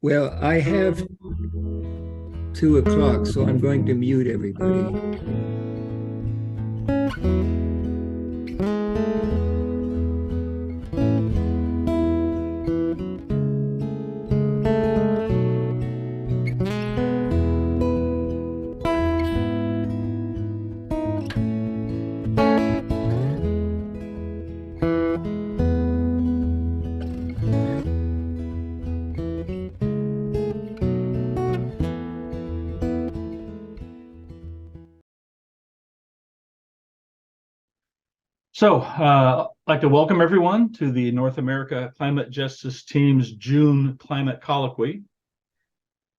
Well, I have 2 o'clock, so I'm going to mute everybody. So, I'd like to welcome everyone to the North America Climate Justice Team's June Climate Colloquy.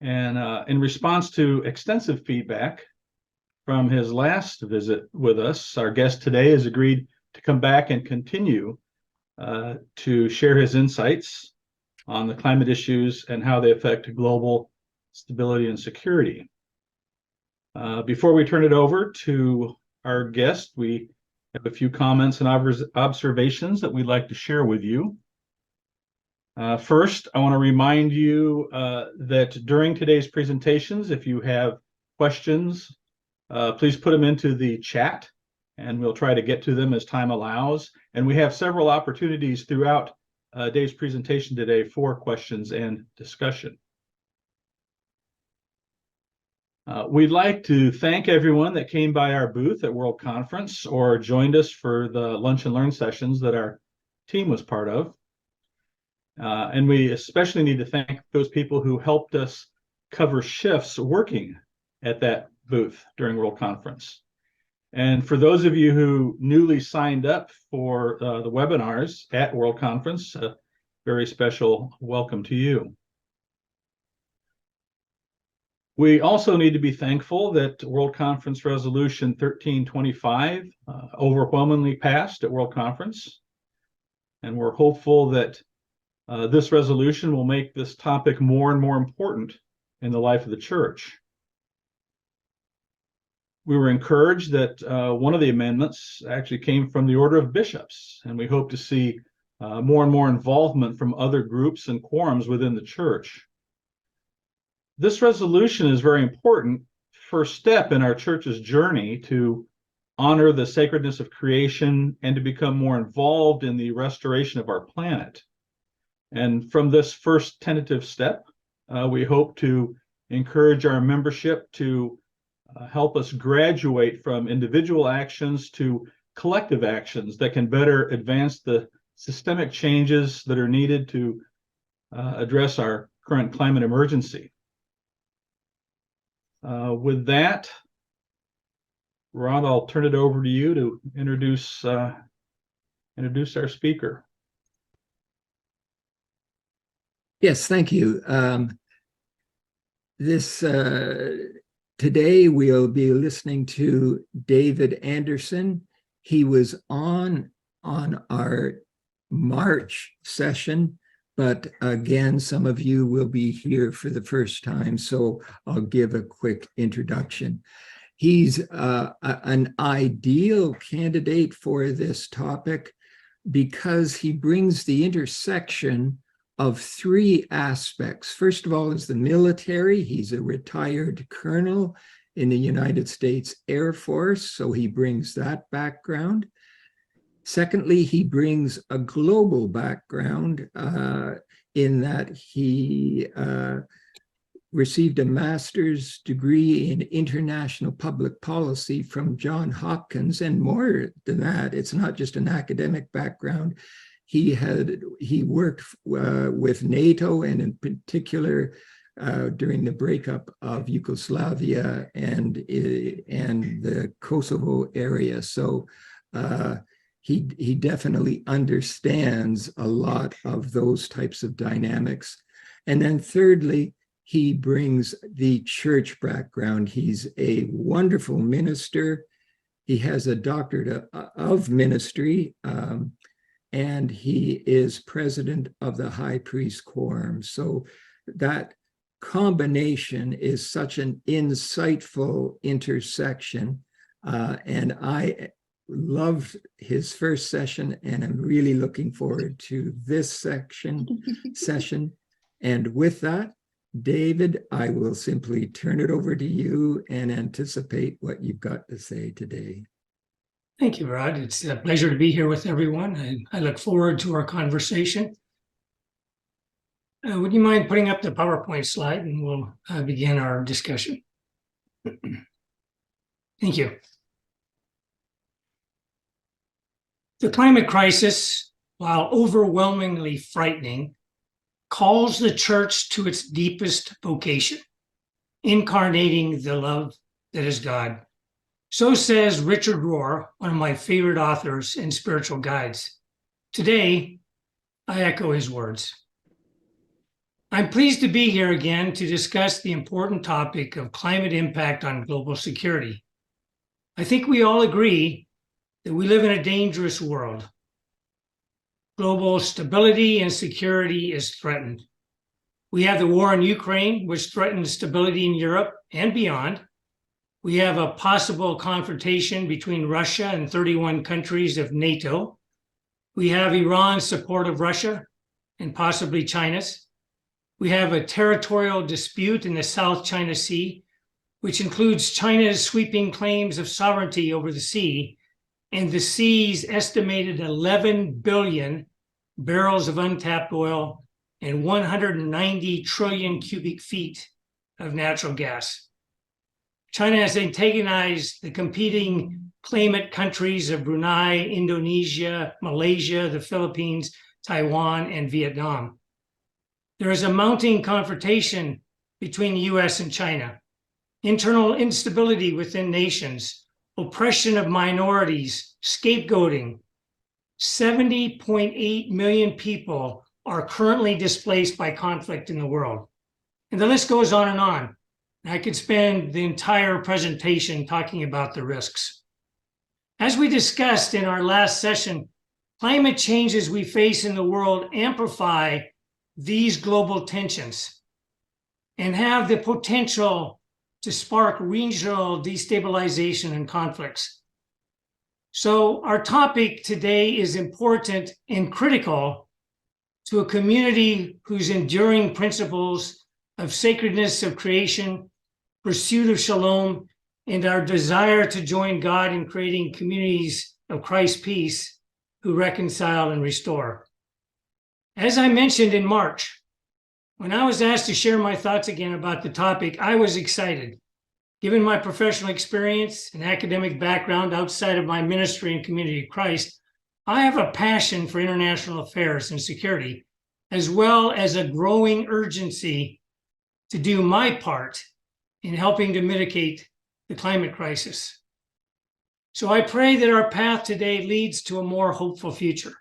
And in response to extensive feedback from his last visit with us, our guest today has agreed to come back and continue to share his insights on the climate issues and how they affect global stability and security. Before we turn it over to our guest, we have a few comments and observations that we'd like to share with you. First, I want to remind you that during today's presentations, if you have questions, please put them into the chat and we'll try to get to them as time allows. And we have several opportunities throughout Dave's presentation today for questions and discussion. We'd like to thank everyone that came by our booth at World Conference or joined us for the Lunch and Learn sessions that our team was part of. And we especially need to thank those people who helped us cover shifts working at that booth during World Conference. And for those of you who newly signed up for the webinars at World Conference, a very special welcome to you. We also need to be thankful that World Conference Resolution 1325 overwhelmingly passed at World Conference. And we're hopeful that this resolution will make this topic more and more important in the life of the church. We were encouraged that one of the amendments actually came from the Order of Bishops, and we hope to see more and more involvement from other groups and quorums within the church. This resolution is very important first step in our church's journey to honor the sacredness of creation and to become more involved in the restoration of our planet. And from this first tentative step, we hope to encourage our membership to help us graduate from individual actions to collective actions that can better advance the systemic changes that are needed to address our current climate emergency. With that, Rod, I'll turn it over to you to introduce our speaker. Yes, thank you. Today we'll be listening to David Anderson. He was on our March session, but again, some of you will be here for the first time, so I'll give a quick introduction. He's an ideal candidate for this topic because he brings the intersection of 3 aspects. First of all is the military. He's a retired colonel in the United States Air Force, so he brings that background. Secondly, he brings a global background in that he received a master's degree in international public policy from Johns Hopkins, and more than that, it's not just an academic background. He worked with NATO, and in particular during the breakup of Yugoslavia and the Kosovo area. So he definitely understands a lot of those types of dynamics. And then thirdly, he brings the church background. He's a wonderful minister. He has a doctorate of ministry, and he is president of the High Priest Quorum. So that combination is such an insightful intersection. And I loved his first session, and I'm really looking forward to this session. And with that, David, I will simply turn it over to you and anticipate what you've got to say today. Thank you, Rod. It's a pleasure to be here with everyone, and I look forward to our conversation. Would you mind putting up the PowerPoint slide, and we'll begin our discussion. Thank you. The climate crisis, while overwhelmingly frightening, calls the church to its deepest vocation, incarnating the love that is God. So says Richard Rohr, one of my favorite authors and spiritual guides. Today, I echo his words. I'm pleased to be here again to discuss the important topic of climate impact on global security. I think we all agree that we live in a dangerous world. Global stability and security is threatened. We have the war in Ukraine, which threatens stability in Europe and beyond. We have a possible confrontation between Russia and 31 countries of NATO. We have Iran's support of Russia and possibly China's. We have a territorial dispute in the South China Sea, which includes China's sweeping claims of sovereignty over the sea and the sea's estimated 11 billion barrels of untapped oil and 190 trillion cubic feet of natural gas. China has antagonized the competing claimant countries of Brunei, Indonesia, Malaysia, the Philippines, Taiwan, and Vietnam. There is a mounting confrontation between the US and China, internal instability within nations, oppression of minorities, scapegoating. 70.8 million people are currently displaced by conflict in the world. And the list goes on and on. I could spend the entire presentation talking about the risks. As we discussed in our last session, climate changes we face in the world amplify these global tensions and have the potential to spark regional destabilization and conflicts. So our topic today is important and critical to a community whose enduring principles of sacredness of creation, pursuit of shalom, and our desire to join God in creating communities of Christ's peace who reconcile and restore. As I mentioned in March, when I was asked to share my thoughts again about the topic, I was excited. Given my professional experience and academic background outside of my ministry and community of Christ, I have a passion for international affairs and security, as well as a growing urgency to do my part in helping to mitigate the climate crisis. So I pray that our path today leads to a more hopeful future.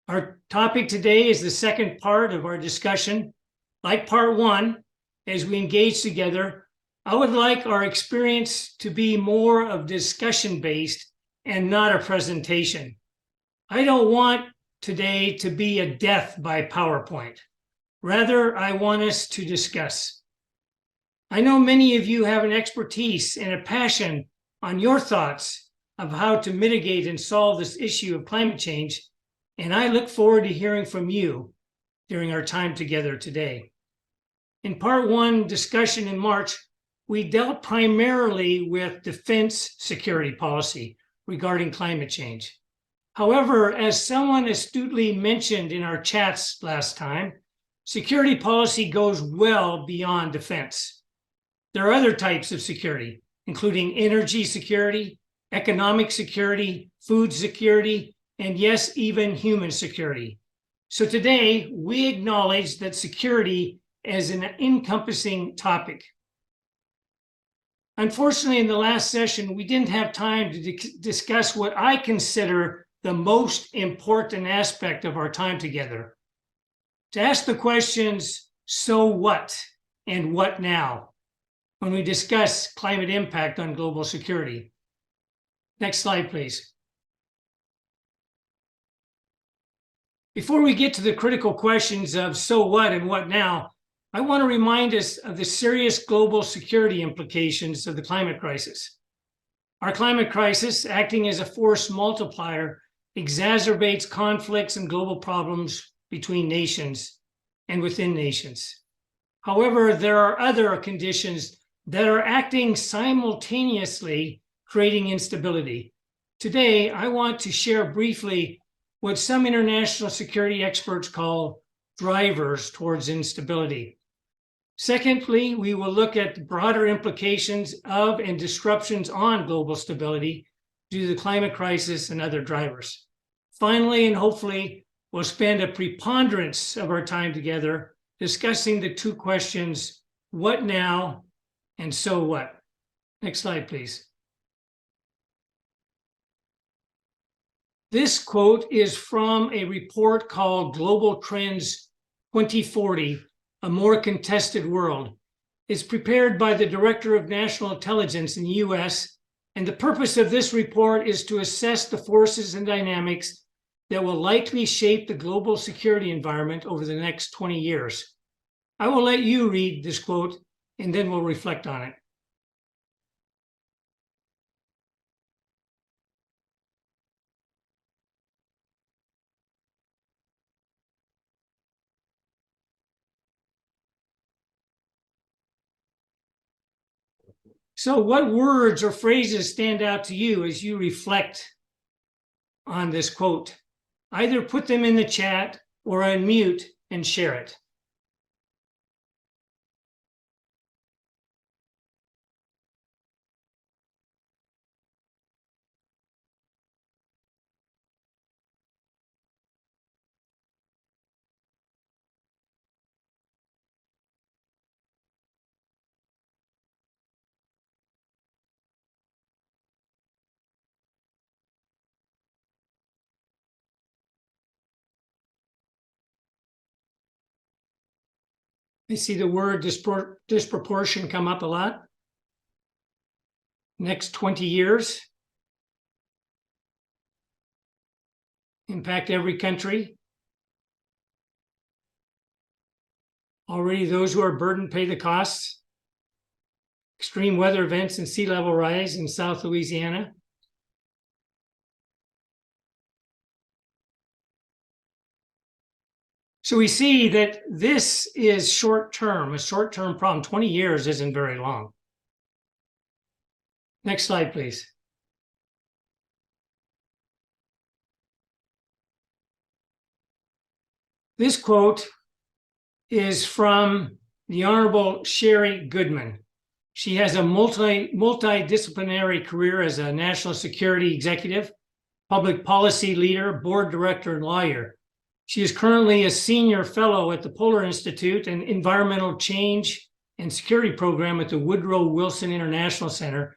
Our topic today is the second part of our discussion. Like part one, as we engage together, I would like our experience to be more of discussion-based and not a presentation. I don't want today to be a death by PowerPoint. Rather, I want us to discuss. I know many of you have an expertise and a passion on your thoughts of how to mitigate and solve this issue of climate change, and I look forward to hearing from you during our time together today. In part one discussion in March, we dealt primarily with defense security policy regarding climate change. However, as someone astutely mentioned in our chats last time, security policy goes well beyond defense. There are other types of security, including energy security, economic security, food security, and yes, even human security. So today, we acknowledge that security is an encompassing topic. Unfortunately, in the last session, we didn't have time to discuss what I consider the most important aspect of our time together. To ask the questions, so what and what now, when we discuss climate impact on global security. Next slide, please. Before we get to the critical questions of so what and what now, I want to remind us of the serious global security implications of the climate crisis. Our climate crisis, acting as a force multiplier, exacerbates conflicts and global problems between nations and within nations. However, there are other conditions that are acting simultaneously, creating instability. Today, I want to share briefly what some international security experts call drivers towards instability. Secondly, we will look at the broader implications of and disruptions on global stability due to the climate crisis and other drivers. Finally, and hopefully, we'll spend a preponderance of our time together discussing the two questions, what now and so what? Next slide, please. This quote is from a report called Global Trends 2040, A More Contested World. It's prepared by the Director of National Intelligence in the US, and the purpose of this report is to assess the forces and dynamics that will likely shape the global security environment over the next 20 years. I will let you read this quote, and then we'll reflect on it. So what words or phrases stand out to you as you reflect on this quote? Either put them in the chat or unmute and share it. I see the word disproportion come up a lot. Next 20 years. Impact every country. Already those who are burdened pay the costs. Extreme weather events and sea level rise in South Louisiana. So we see that this is short-term, a short-term problem. 20 years isn't very long. Next slide, please. This quote is from the Honorable Sherry Goodman. She has a multidisciplinary career as a national security executive, public policy leader, board director, and lawyer. She is currently a senior fellow at the Polar Institute and Environmental Change and Security Program at the Woodrow Wilson International Center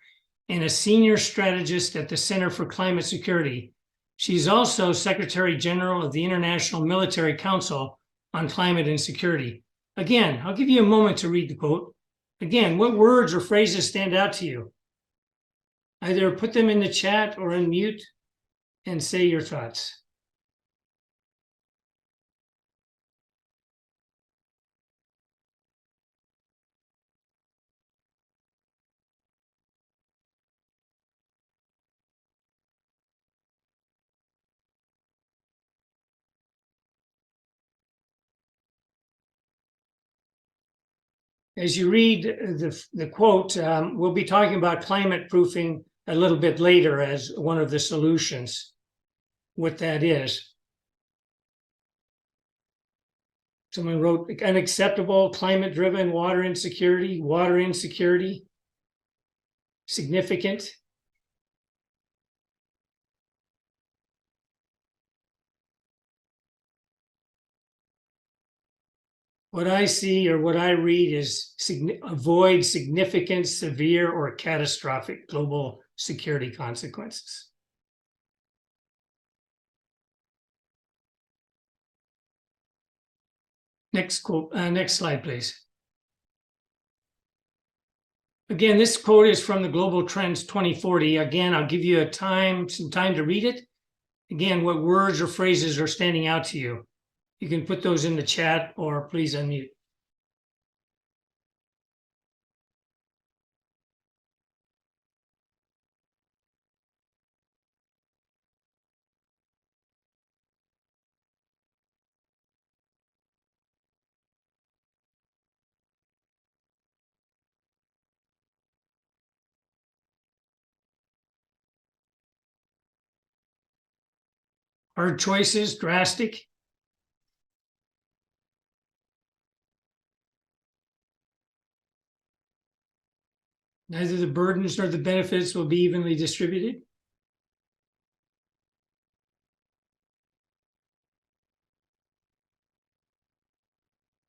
and a senior strategist at the Center for Climate Security. She's also Secretary General of the International Military Council on Climate and Security. Again, I'll give you a moment to read the quote. Again, what words or phrases stand out to you? Either put them in the chat or unmute and say your thoughts. As you read the quote, we'll be talking about climate proofing a little bit later as one of the solutions, what that is. Someone wrote unacceptable, climate-driven water insecurity, significant. What I see or what I read is avoid significant, severe, or catastrophic global security consequences. Next quote, next slide, please. Again, this quote is from the Global Trends 2040. Again, I'll give you some time to read it. Again, what words or phrases are standing out to you? You can put those in the chat or please unmute. Hard choices, drastic. Neither the burdens nor the benefits will be evenly distributed.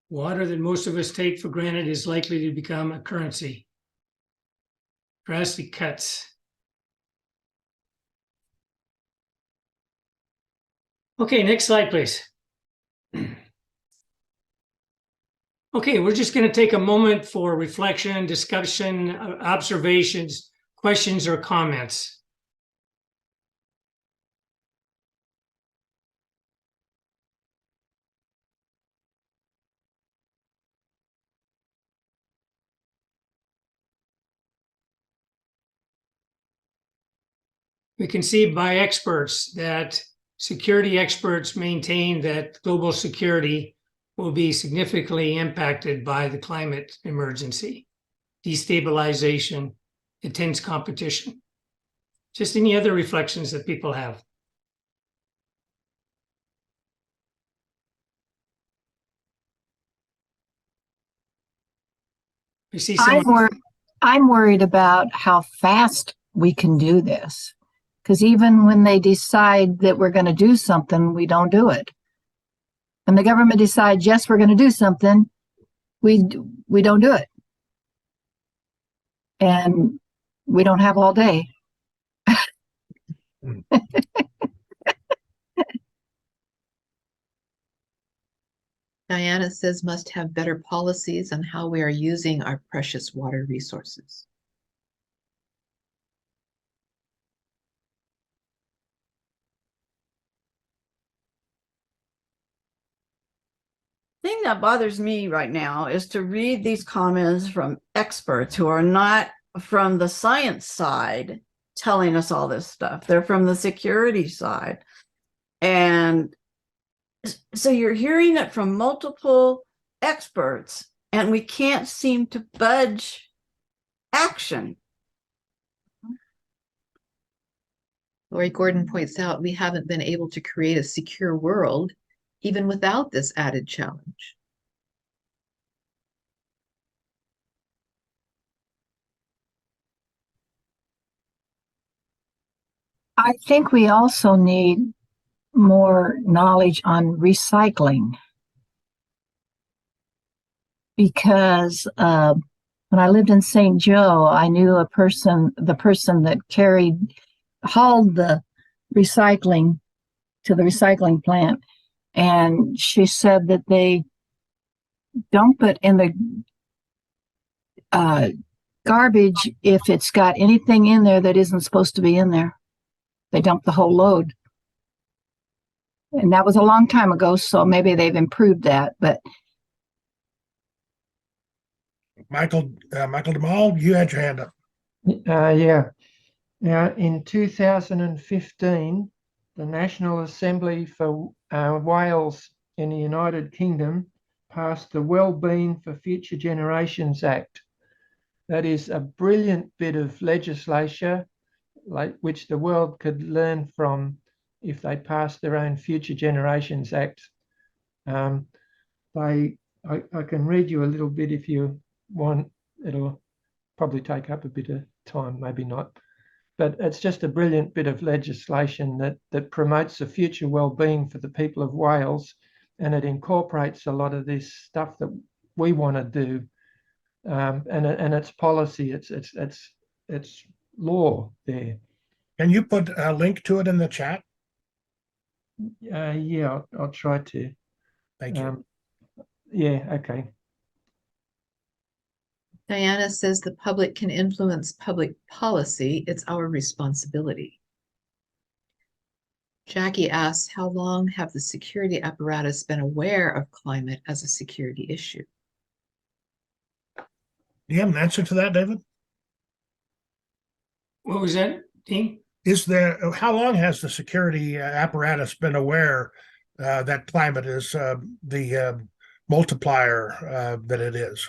Water that most of us take for granted is likely to become a currency. Drastic cuts. Okay, next slide, please. Okay, we're just going to take a moment for reflection, discussion, observations, questions, or comments. We can see by experts that security experts maintain that global security will be significantly impacted by the climate emergency, destabilization, intense competition. Just any other reflections that people have? I see I'm worried about how fast we can do this. Because even when they decide that we're going to do something, we don't do it. When the government decides, yes, we're going to do something, we don't do it. And we don't have all day. Diana says must have better policies on how we are using our precious water resources. Thing that bothers me right now is to read these comments from experts who are not from the science side telling us all this stuff. They're from the security side. And so you're hearing it from multiple experts, and we can't seem to budge action. Lori Gordon points out we haven't been able to create a secure world even without this added challenge. I think we also need more knowledge on recycling. Because when I lived in St. Joe, I knew the person that hauled the recycling to the recycling plant. And she said that they dump it in the garbage if it's got anything in there that isn't supposed to be in there. They dump the whole load. And that was a long time ago, so maybe they've improved that. But Michael DeMall, you had your hand up. Yeah. Now, in 2015, the National Assembly for Wales in the United Kingdom passed the Wellbeing for Future Generations Act. That is a brilliant bit of legislation which the world could learn from if they passed their own Future Generations Act. I can read you a little bit if you want. It'll probably take up a bit of time, maybe not. But it's just a brilliant bit of legislation that promotes the future well-being for the people of Wales, and it incorporates a lot of this stuff that we want to do, and it's policy, it's law there. Can you put a link to it in the chat? Yeah, I'll try to. Thank you. Yeah, okay. Diana says the public can influence public policy. It's our responsibility. Jackie asks, how long have the security apparatus been aware of climate as a security issue? Do you have an answer to that, David? What was that, Dean? How long has the security apparatus been aware that climate is the multiplier that it is?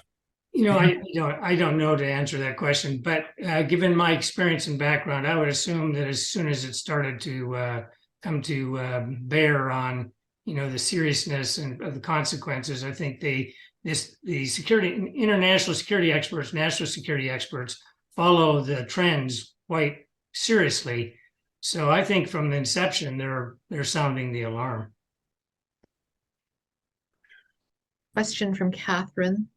I don't know to answer that question, but given my experience and background, I would assume that as soon as it started to come to bear on, the seriousness and of the consequences. I think the international security experts, national security experts follow the trends quite seriously. So I think from the inception, they're sounding the alarm. Question from Catherine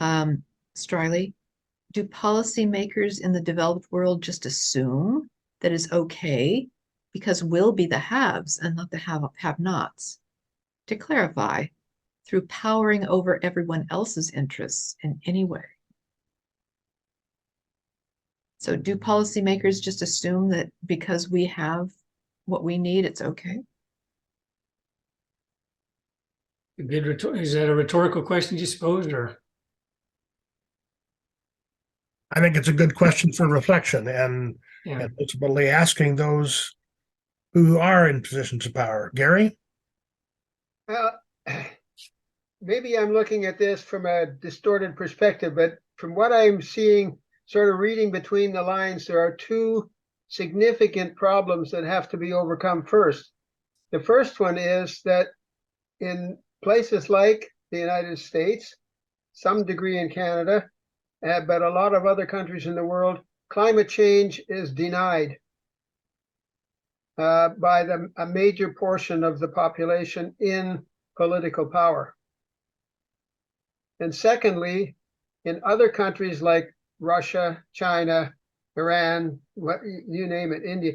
Striley. Do policymakers in the developed world just assume that it's okay because we'll be the haves and not the have-nots? To clarify, through powering over everyone else's interests in any way. So do policymakers just assume that because we have what we need, it's okay? Is that a rhetorical question, you suppose, or? I think it's a good question for reflection and ultimately asking those who are in positions of power. Gary? Well, maybe I'm looking at this from a distorted perspective, but from what I'm seeing, sort of reading between the lines, there are two significant problems that have to be overcome first. The first one is that in places like the United States, some degree in Canada, but a lot of other countries in the world, climate change is denied by a major portion of the population in political power. And secondly, in other countries like Russia, China, Iran, you name it, India,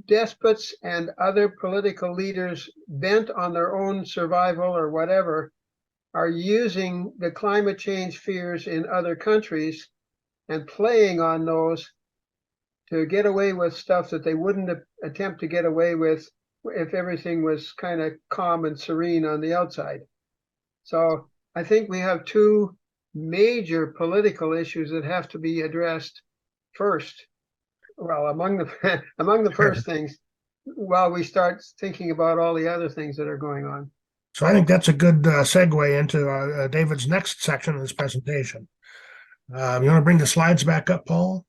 despots and other political leaders bent on their own survival or whatever are using the climate change fears in other countries and playing on those to get away with stuff that they wouldn't attempt to get away with if everything was kind of calm and serene on the outside. So I think we have two major political issues that have to be addressed first. Well, among the first things, while we start thinking about all the other things that are going on. So I think that's a good segue into David's next section of this presentation. You want to bring the slides back up, Paul?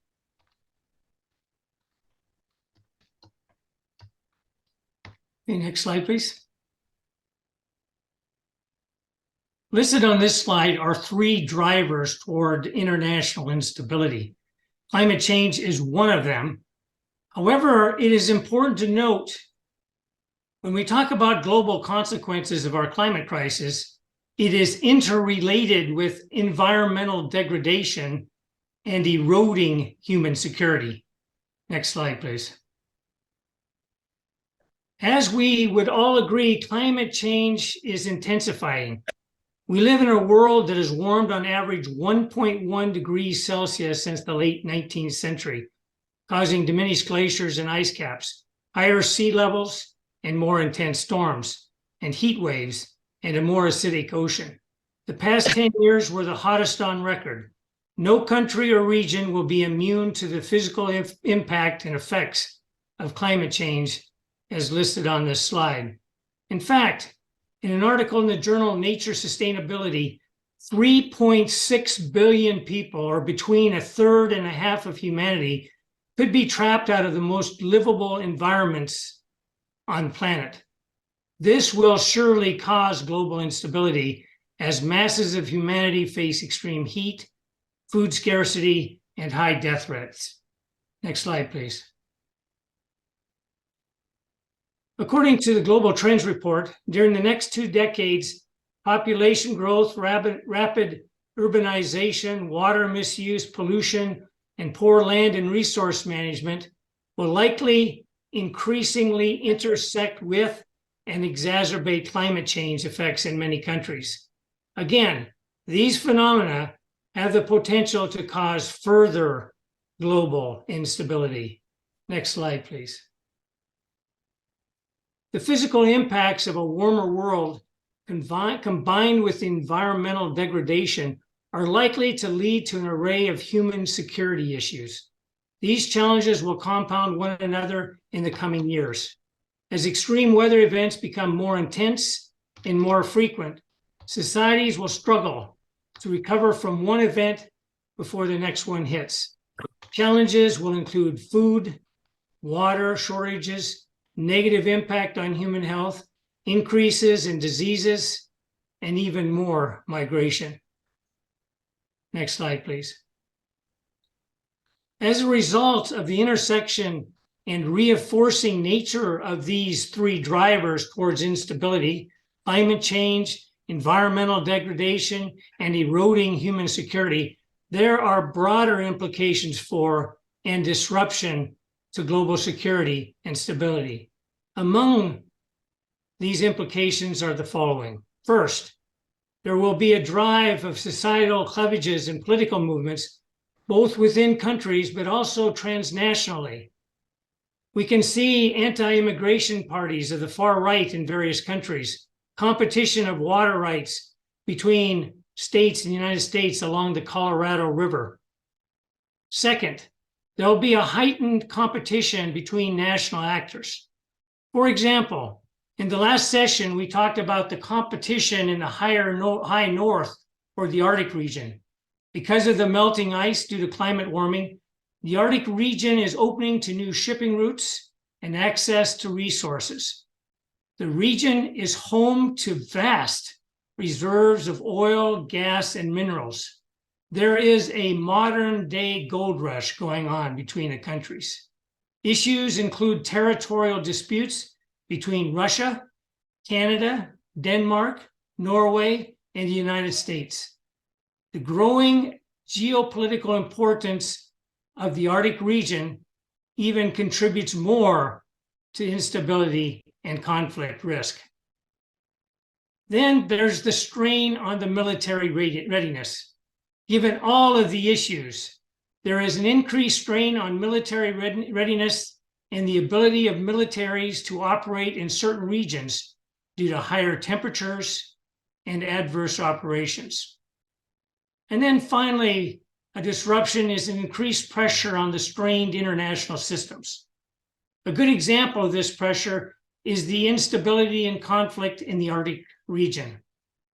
Okay, next slide, please. Listed on this slide are three drivers toward international instability. Climate change is one of them. However, it is important to note when we talk about global consequences of our climate crisis, it is interrelated with environmental degradation and eroding human security. Next slide, please. As we would all agree, climate change is intensifying. We live in a world that has warmed on average 1.1 degrees Celsius since the late 19th century, causing diminished glaciers and ice caps, higher sea levels, and more intense storms, and heat waves, and a more acidic ocean. The past 10 years were the hottest on record. No country or region will be immune to the physical impact and effects of climate change as listed on this slide. In fact, in an article in the journal Nature Sustainability, 3.6 billion people, or between a third and a half of humanity, could be trapped out of the most livable environments on the planet. This will surely cause global instability as masses of humanity face extreme heat, food scarcity, and high death rates. Next slide, please. According to the Global Trends Report, during the next 2 decades, population growth, rapid urbanization, water misuse, pollution, and poor land and resource management will likely increasingly intersect with and exacerbate climate change effects in many countries. Again, these phenomena have the potential to cause further global instability. Next slide, please. The physical impacts of a warmer world combined with environmental degradation are likely to lead to an array of human security issues. These challenges will compound one another in the coming years. As extreme weather events become more intense and more frequent, societies will struggle to recover from one event before the next one hits. Challenges will include food, water shortages, negative impact on human health, increases in diseases, and even more migration. Next slide, please. As a result of the intersection and reinforcing nature of these three drivers towards instability, climate change, environmental degradation, and eroding human security, there are broader implications for and disruption to global security and stability. Among these implications are the following. First, there will be a drive of societal cleavages and political movements, both within countries, but also transnationally. We can see anti-immigration parties of the far right in various countries, competition of water rights between states in the United States along the Colorado River. Second, there will be a heightened competition between national actors. For example, in the last session, we talked about the competition in the high north for the Arctic region. Because of the melting ice due to climate warming, the Arctic region is opening to new shipping routes and access to resources. The region is home to vast reserves of oil, gas, and minerals. There is a modern-day gold rush going on between the countries. Issues include territorial disputes between Russia, Canada, Denmark, Norway, and the United States. The growing geopolitical importance of the Arctic region even contributes more to instability and conflict risk. Then there's the strain on the military readiness. Given all of the issues, there is an increased strain on military readiness and the ability of militaries to operate in certain regions due to higher temperatures and adverse operations. And then finally, a disruption is an increased pressure on the strained international systems. A good example of this pressure is the instability and conflict in the Arctic region.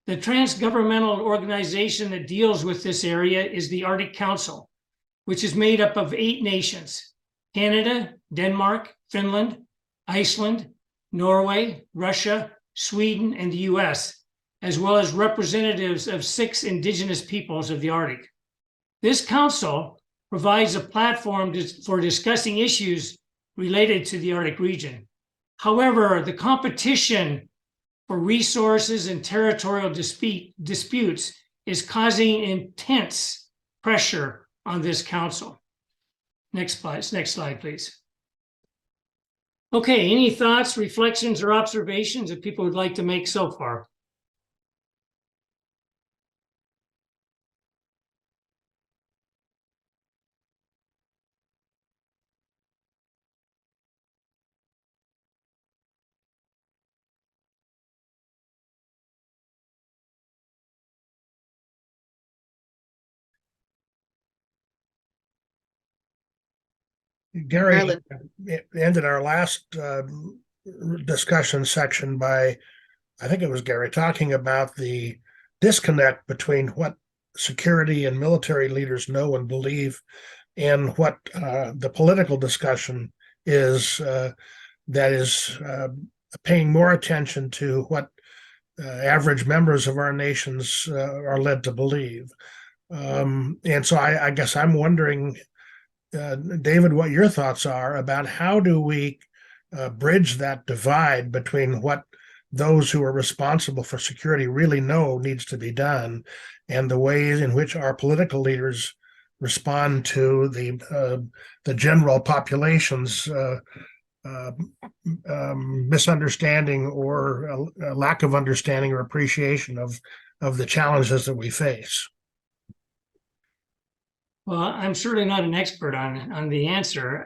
The transgovernmental organization that deals with this area is the Arctic Council, which is made up of 8 nations: Canada, Denmark, Finland, Iceland, Norway, Russia, Sweden, and the US, as well as representatives of 6 indigenous peoples of the Arctic. This council provides a platform for discussing issues related to the Arctic region. However, the competition for resources and territorial disputes is causing intense pressure on this council. Next slide, please. Okay, any thoughts, reflections, or observations that people would like to make so far? Gary Ireland. ended our last discussion section by, I think it was Gary, talking about the disconnect between what security and military leaders know and believe and what the political discussion is that is paying more attention to what average members of our nations are led to believe. And so I guess I'm wondering, David, what your thoughts are about how do we bridge that divide between what those who are responsible for security really know needs to be done and the ways in which our political leaders respond to the general population's misunderstanding or a lack of understanding or appreciation of the challenges that we face. Well, I'm certainly not an expert on the answer.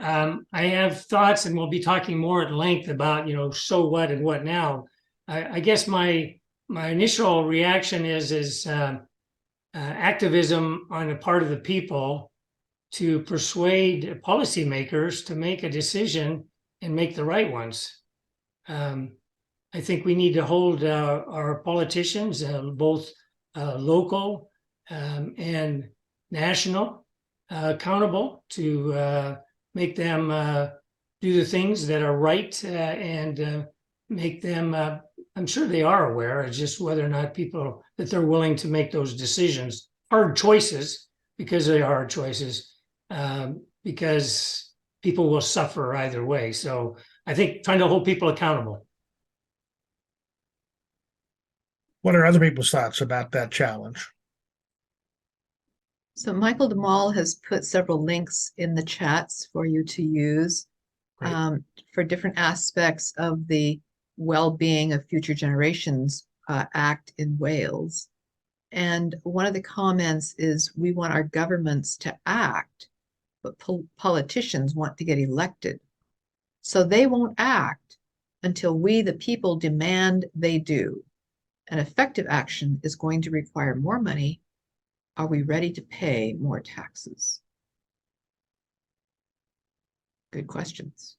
I have thoughts, and we'll be talking more at length about, so what and what now. I guess my initial reaction is activism on the part of the people to persuade policymakers to make a decision and make the right ones. I think we need to hold our politicians, both local and national, accountable to make them do the things that are right and make them, I'm sure they are aware, it's just whether or not people, that they're willing to make those decisions, hard choices, because they are hard choices, because people will suffer either way. So I think trying to hold people accountable. What are other people's thoughts about that challenge? So Michael DeMall has put several links in the chats for you to use Great. For different aspects of the well-being of future generations act in Wales. And one of the comments is, we want our governments to act, but politicians want to get elected. So they won't act until we, the people, demand they do. And effective action is going to require more money. Are we ready to pay more taxes? Good questions.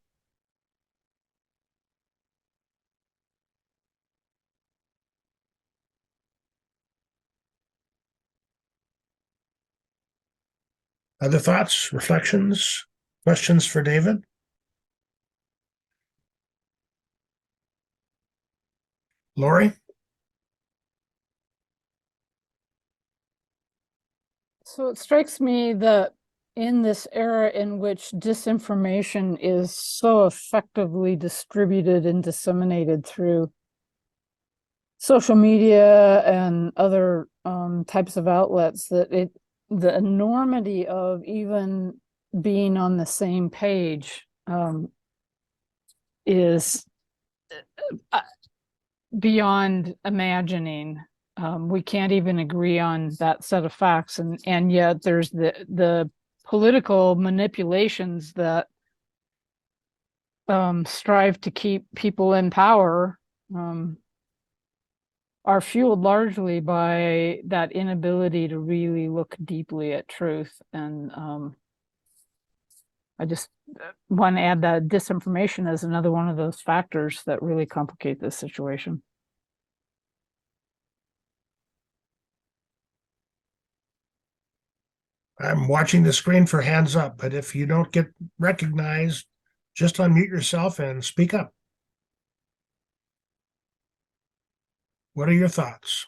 Other thoughts, reflections, questions for David? Lori? So it strikes me that in this era in which disinformation is so effectively distributed and disseminated through social media and other types of outlets, that the enormity of even being on the same page is beyond imagining. We can't even agree on that set of facts, and yet there's the political manipulations that strive to keep people in power are fueled largely by that inability to really look deeply at truth. And I just want to add that disinformation is another one of those factors that really complicate this situation. I'm watching the screen for hands up, but if you don't get recognized, just unmute yourself and speak up. What are your thoughts?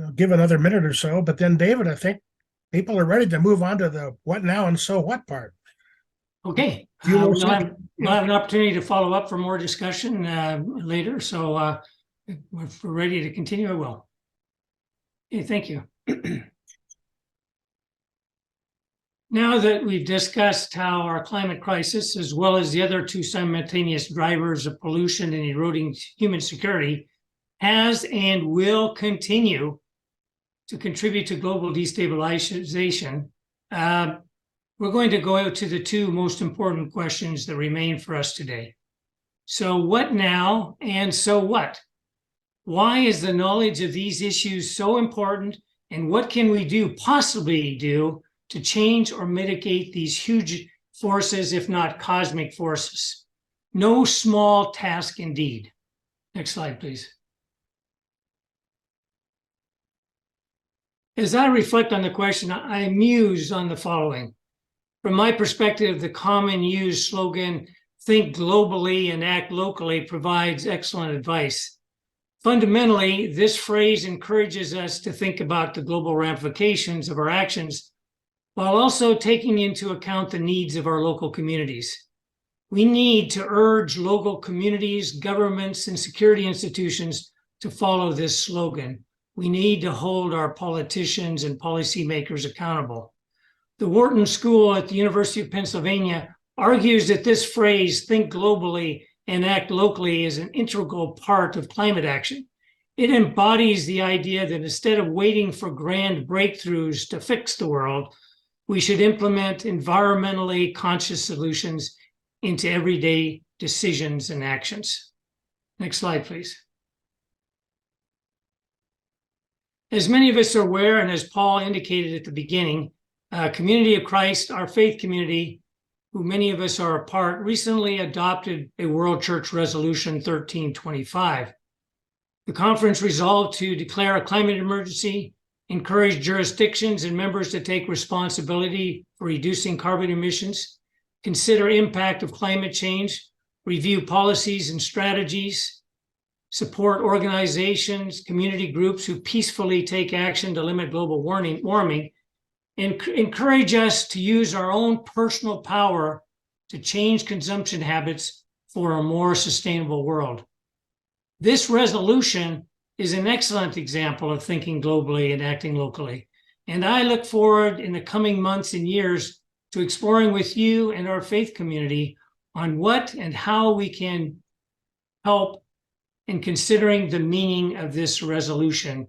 I'll give another minute or so, but then David, I think people are ready to move on to the what now and so what part. Okay, Few more we'll have seconds. an opportunity to follow up for more discussion later. So if we're ready to continue, I will. Okay, thank you. Now that we've discussed how our climate crisis, as well as the other two simultaneous drivers of pollution and eroding human security, has and will continue to contribute to global destabilization, we're going to go to the two most important questions that remain for us today. So what now and so what? Why is the knowledge of these issues so important, and what can we possibly do to change or mitigate these huge forces, if not cosmic forces? No small task indeed. Next slide, please. As I reflect on the question, I muse on the following. From my perspective, the common used slogan, think globally and act locally, provides excellent advice. Fundamentally, this phrase encourages us to think about the global ramifications of our actions, while also taking into account the needs of our local communities. We need to urge local communities, governments, and security institutions to follow this slogan. We need to hold our politicians and policymakers accountable. The Wharton School at the University of Pennsylvania argues that this phrase, think globally and act locally, is an integral part of climate action. It embodies the idea that instead of waiting for grand breakthroughs to fix the world, we should implement environmentally conscious solutions into everyday decisions and actions. Next slide, please. As many of us are aware, and as Paul indicated at the beginning, Community of Christ, our faith community, who many of us are a part, recently adopted a World Church Resolution 1325. The conference resolved to declare a climate emergency, encourage jurisdictions and members to take responsibility for reducing carbon emissions, consider impact of climate change, review policies and strategies, support organizations, community groups who peacefully take action to limit global warming, and encourage us to use our own personal power to change consumption habits for a more sustainable world. This resolution is an excellent example of thinking globally and acting locally. And I look forward in the coming months and years to exploring with you and our faith community on what and how we can help in considering the meaning of this resolution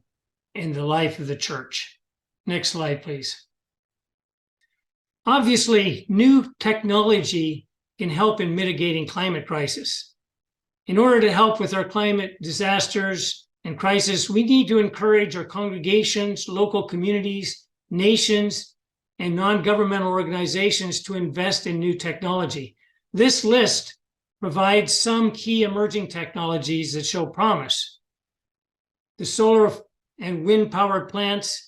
in the life of the church. Next slide, please. Obviously, new technology can help in mitigating climate crisis. In order to help with our climate disasters and crisis, we need to encourage our congregations, local communities, nations, and non-governmental organizations to invest in new technology. This list provides some key emerging technologies that show promise. The solar and wind powered plants,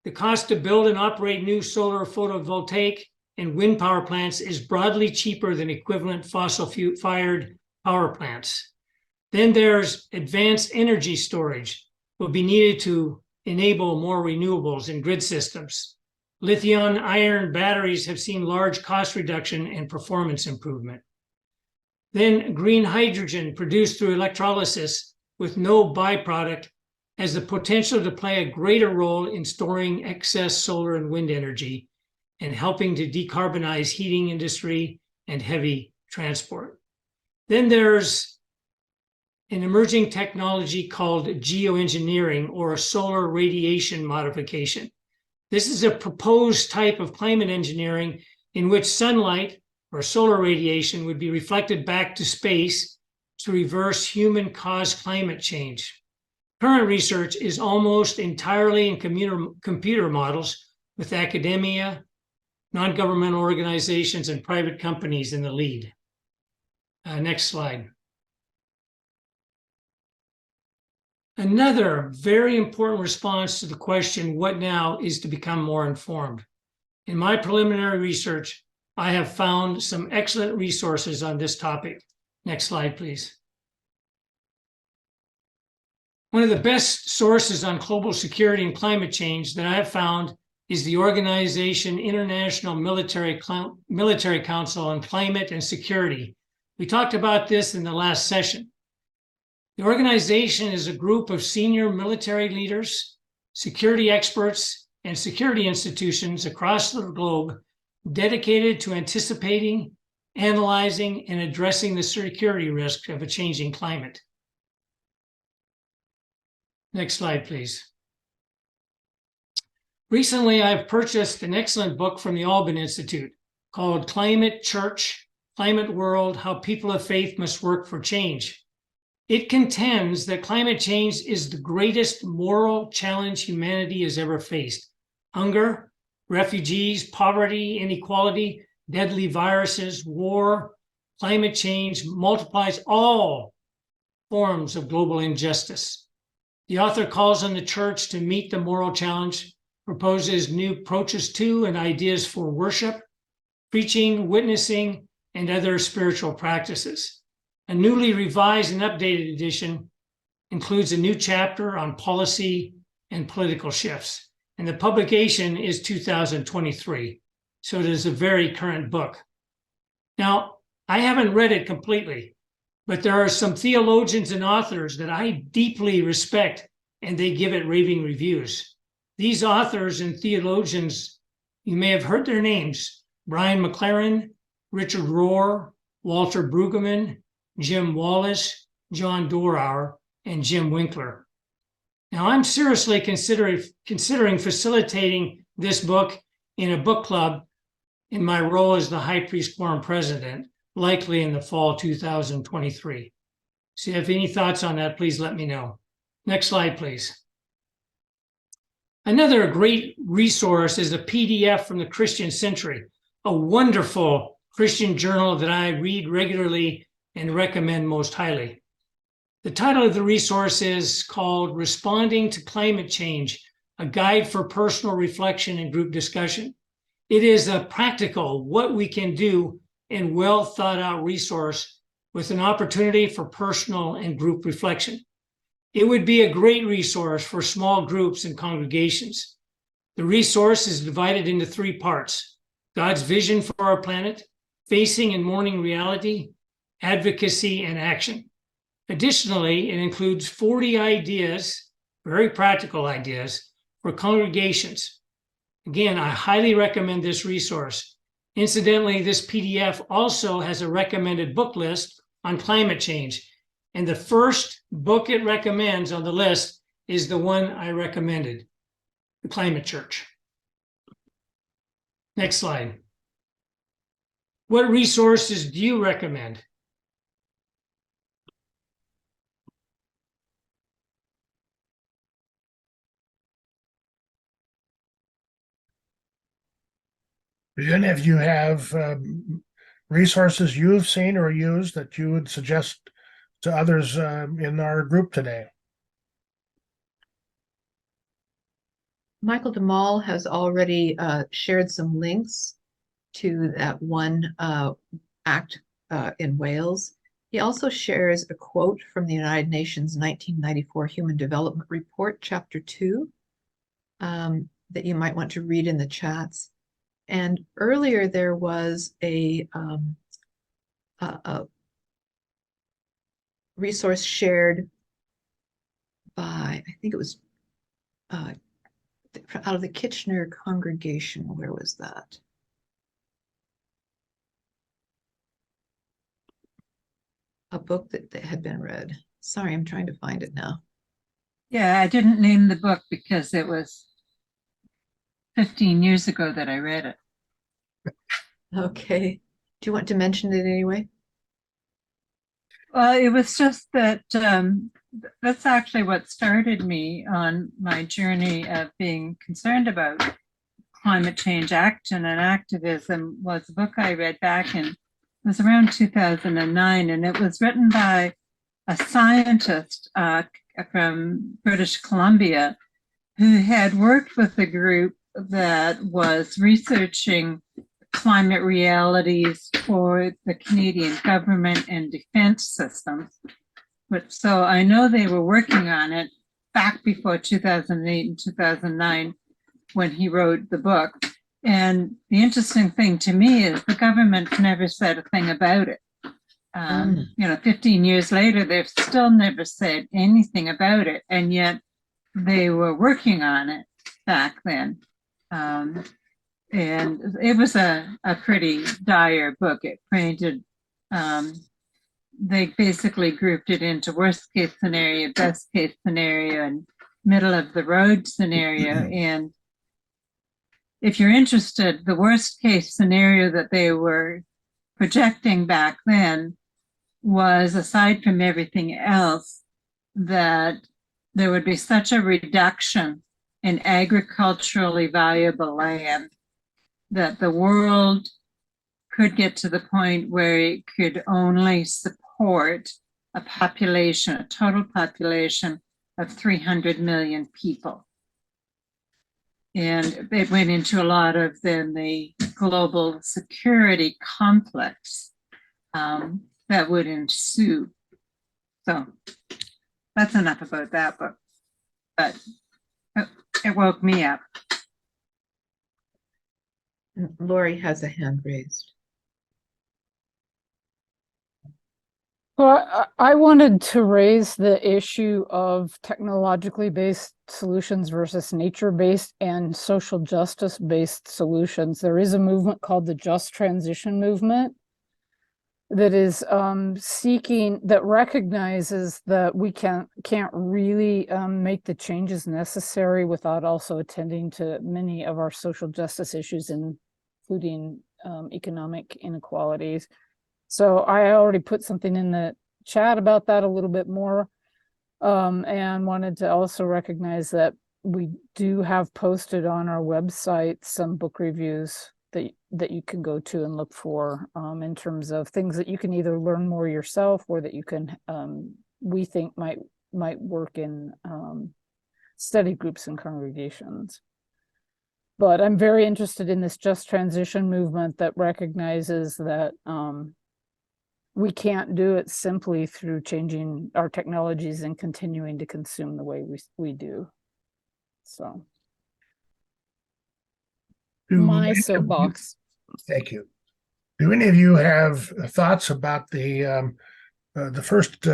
the cost to build and operate new solar photovoltaic and wind power plants is broadly cheaper than equivalent fossil-fired power plants. Then there's advanced energy storage will be needed to enable more renewables in grid systems. Lithium-ion batteries have seen large cost reduction and performance improvement. Then green hydrogen produced through electrolysis with no byproduct has the potential to play a greater role in storing excess solar and wind energy and helping to decarbonize heating industry and heavy transport. Then there's an emerging technology called geoengineering or solar radiation modification. This is a proposed type of climate engineering in which sunlight or solar radiation would be reflected back to space to reverse human-caused climate change. Current research is almost entirely in computer models with academia, non-governmental organizations, and private companies in the lead. Next slide. Another very important response to the question, what now, is to become more informed. In my preliminary research, I have found some excellent resources on this topic. Next slide, please. One of the best sources on global security and climate change that I have found is the organization International Military Council on Climate and Security. We talked about this in the last session. The organization is a group of senior military leaders, security experts, and security institutions across the globe dedicated to anticipating, analyzing, and addressing the security risk of a changing climate. Next slide, please. Recently, I've purchased an excellent book from the Alban Institute called Climate Church, Climate World, How People of Faith Must Work for Change. It contends that climate change is the greatest moral challenge humanity has ever faced. Hunger, refugees, poverty, inequality, deadly viruses, war, climate change multiplies all forms of global injustice. The author calls on the church to meet the moral challenge, proposes new approaches to and ideas for worship, preaching, witnessing, and other spiritual practices. A newly revised and updated edition includes a new chapter on policy and political shifts. And the publication is 2023. So it is a very current book. Now, I haven't read it completely, but there are some theologians and authors that I deeply respect, and they give it raving reviews. These authors and theologians, you may have heard their names: Brian McLaren, Richard Rohr, Walter Brueggemann, Jim Wallace, John Doerauer, and Jim Winkler. Now, I'm seriously considering facilitating this book in a book club in my role as the High Priest Quorum President, likely in the fall 2023. So if you have any thoughts on that, please let me know. Next slide, please. Another great resource is a PDF from the Christian Century, a wonderful Christian journal that I read regularly and recommend most highly. The title of the resource is called Responding to Climate Change, a Guide for Personal Reflection and Group Discussion. It is a practical, what we can do, and well thought out resource with an opportunity for personal and group reflection. It would be a great resource for small groups and congregations. The resource is divided into 3 parts: God's vision for our planet, facing and mourning reality, advocacy, and action. Additionally, it includes 40 ideas, very practical ideas, for congregations. Again, I highly recommend this resource. Incidentally, this PDF also has a recommended book list on climate change, and the first book it recommends on the list is the one I recommended, The Climate Church. Next slide. What resources do you recommend? Do any of you have resources you've seen or used that you would suggest to others in our group today? Michael DeMol has already shared some links to that one act in Wales. He also shares a quote from the United Nations 1994 Human Development Report, Chapter 2, that you might want to read in the chats. And earlier there was a resource shared by, I think it was out of the Kitchener congregation. Where was that? A book that had been read. Sorry, I'm trying to find it now. Yeah, I didn't name the book because it was 15 years ago that I read it. Okay. Do you want to mention it anyway? Well, it was just that that's actually what started me on my journey of being concerned about climate change action and activism. Was a book I read back in, it was around 2009, and it was written by a scientist from British Columbia who had worked with a group that was researching climate realities for the Canadian government and defense systems. But so I know they were working on it back before 2008 and 2009 when he wrote the book. And the interesting thing to me is the government never said a thing about it. 15 years later, they've still never said anything about it. And yet they were working on it back then. And it was a pretty dire book. It painted, they basically grouped it into worst case scenario, best case scenario, and middle of the road scenario. And if you're interested, the worst case scenario that they were projecting back then was, aside from everything else, that there would be such a reduction in agriculturally valuable land that the world could get to the point where it could only support a population, a total population of 300 million people. And it went into a lot of then the global security conflicts that would ensue. So that's enough about that book, but it woke me up. Lori has a hand raised. Well, I wanted to raise the issue of technologically based solutions versus nature-based and social justice-based solutions. There is a movement called the Just Transition Movement that is seeking, that recognizes that we can't really make the changes necessary without also attending to many of our social justice issues, including economic inequalities. So I already put something in the chat about that a little bit more, and wanted to also recognize that we do have posted on our website some book reviews that you can go to and look for in terms of things that you can either learn more yourself or that you can we think might work in study groups and congregations. But I'm very interested in this just transition movement that recognizes that we can't do it simply through changing our technologies and continuing to consume the way we do. So my soapbox. Thank you. Do any of you have thoughts about the first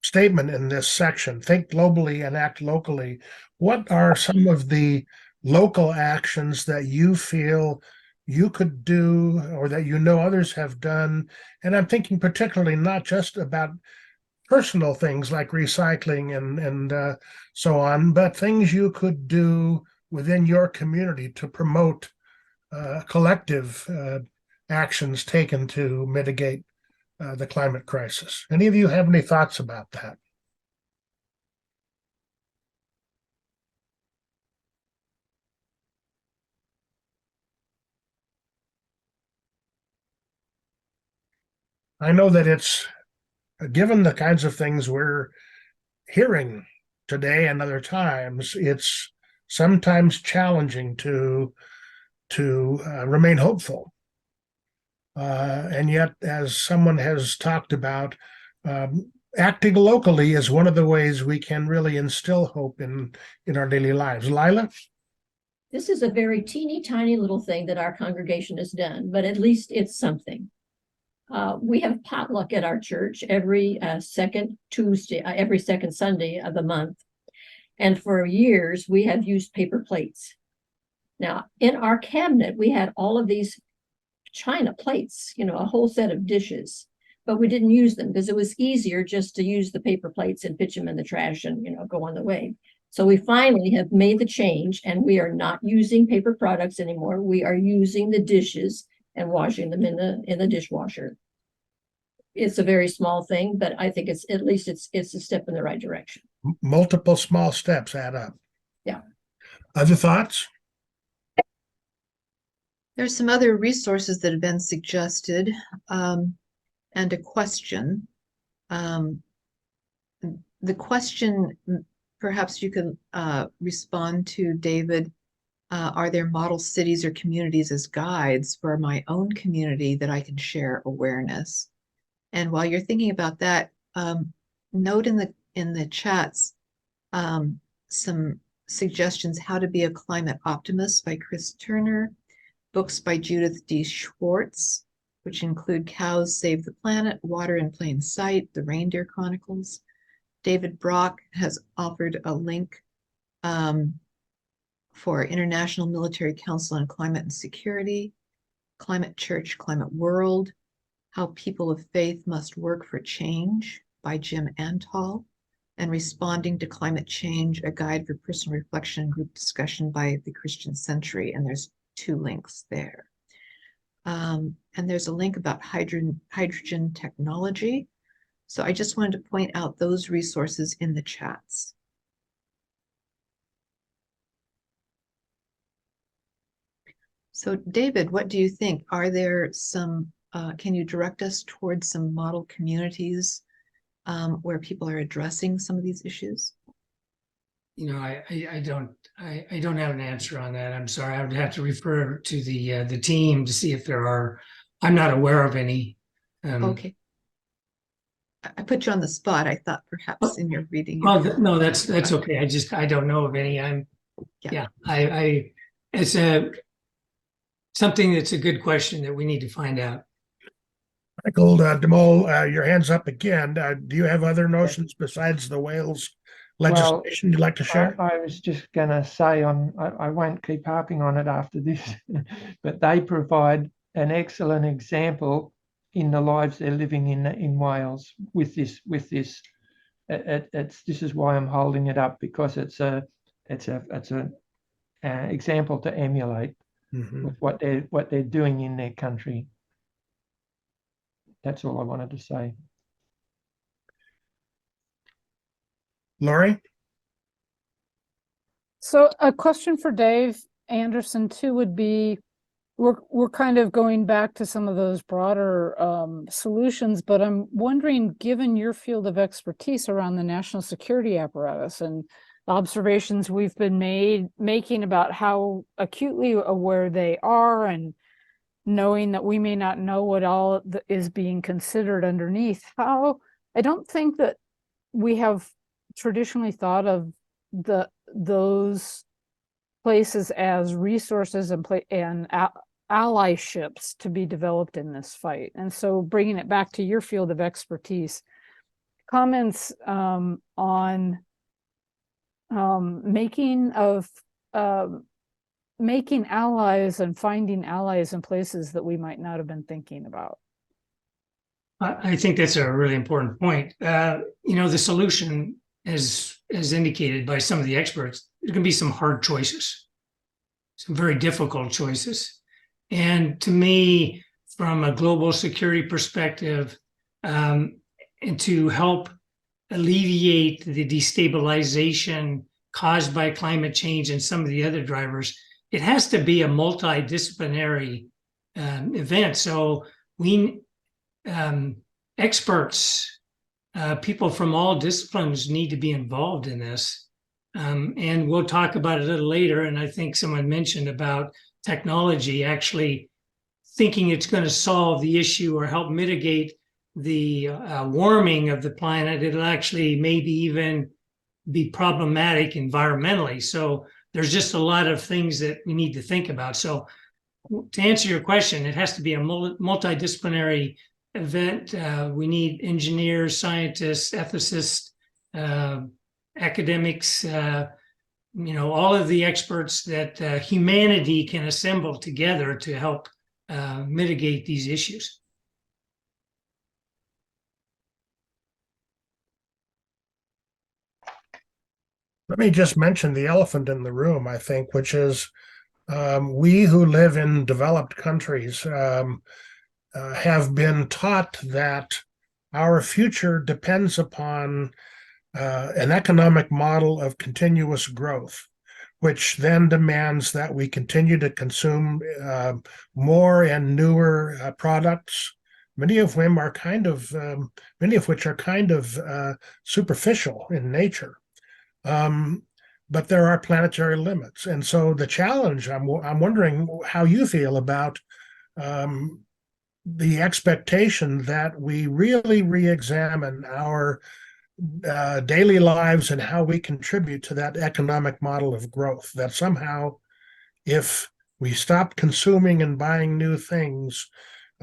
statement in this section? Think globally and act locally. What are some of the local actions that you feel you could do or that you know others have done? And I'm thinking particularly not just about personal things like recycling and so on, but things you could do within your community to promote collective actions taken to mitigate the climate crisis. Any of you have any thoughts about that? I know that it's, given the kinds of things we're hearing today and other times, it's sometimes challenging to remain hopeful. And yet, as someone has talked about, acting locally is one of the ways we can really instill hope in our daily lives. Lila? This is a very teeny tiny little thing that our congregation has done, but at least it's something. We have potluck at our church every second Tuesday, every second Sunday of the month. And for years, we have used paper plates. Now, in our cabinet, we had all of these china plates, a whole set of dishes, but we didn't use them because it was easier just to use the paper plates and pitch them in the trash and, go on the way. So we finally have made the change and we are not using paper products anymore. We are using the dishes and washing them in the dishwasher. It's a very small thing, but I think it's at least it's a step in the right direction. Multiple small steps add up. Yeah. Other thoughts? There's some other resources that have been suggested, and a question. The question, perhaps you can respond to, David. Are there model cities or communities as guides for my own community that I can share awareness? And while you're thinking about that, note in the chats some suggestions: How to Be a Climate Optimist by Chris Turner, books by Judith D. Schwartz, which include Cows Save the Planet, Water in Plain Sight, The Reindeer Chronicles. David Brock has offered a link for International Military Council on Climate and Security, Climate Church, Climate World, How People of Faith Must Work for Change by Jim Antal, and Responding to Climate Change, a Guide for Personal Reflection and Group Discussion by the Christian Century. And there's 2 links there. And there's a link about hydrogen technology. So I just wanted to point out those resources in the chats. So David, what do you think? Are there some, can you direct us towards some model communities where people are addressing some of these issues? I don't have an answer on that. I'm sorry. I would have to refer to the team to see if there are. I'm not aware of any. Okay. I put you on the spot. I thought perhaps in your reading. No, that's okay. I don't know of any. It's something that's a good question that we need to find out. Michael DeMol, your hand's up again. Do you have other notions besides the Wales legislation you'd like to share? I was just going to say, I won't keep harping on it after this, but they provide an excellent example in the lives they're living in Wales with this. This is why I'm holding it up, because it's an example to emulate with what they're doing in their country. That's all I wanted to say. Laurie? So a question for Dave Anderson too would be, we're kind of going back to some of those broader solutions, but I'm wondering, given your field of expertise around the national security apparatus and observations we've been making about how acutely aware they are, and knowing that we may not know what all is being considered underneath, how I don't think that we have traditionally thought of those places as resources and allyships to be developed in this fight. And so bringing it back to your field of expertise, comments on making allies and finding allies in places that we might not have been thinking about. I think that's a really important point. The solution, as indicated by some of the experts, there can be some hard choices, some very difficult choices. And to me, from a global security perspective, and to help alleviate the destabilization caused by climate change and some of the other drivers, it has to be a multidisciplinary event. So experts, people from all disciplines need to be involved in this. And we'll talk about it a little later. And I think someone mentioned about technology actually thinking it's going to solve the issue or help mitigate the warming of the planet. It'll actually maybe even be problematic environmentally. So there's just a lot of things that we need to think about. So to answer your question, it has to be a multidisciplinary event. We need engineers, scientists, ethicists, academics, all of the experts that humanity can assemble together to help mitigate these issues. Let me just mention the elephant in the room, I think, which is we who live in developed countries have been taught that our future depends upon an economic model of continuous growth, which then demands that we continue to consume more and newer products, many of which are kind of superficial in nature. But there are planetary limits. And so the challenge, I'm wondering how you feel about the expectation that we really re-examine our daily lives and how we contribute to that economic model of growth, that somehow if we stop consuming and buying new things,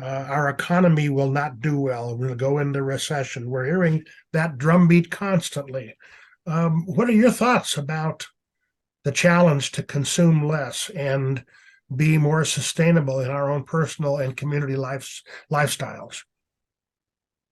our economy will not do well. We'll go into recession. We're hearing that drumbeat constantly. What are your thoughts about the challenge to consume less and be more sustainable in our own personal and community lifestyles?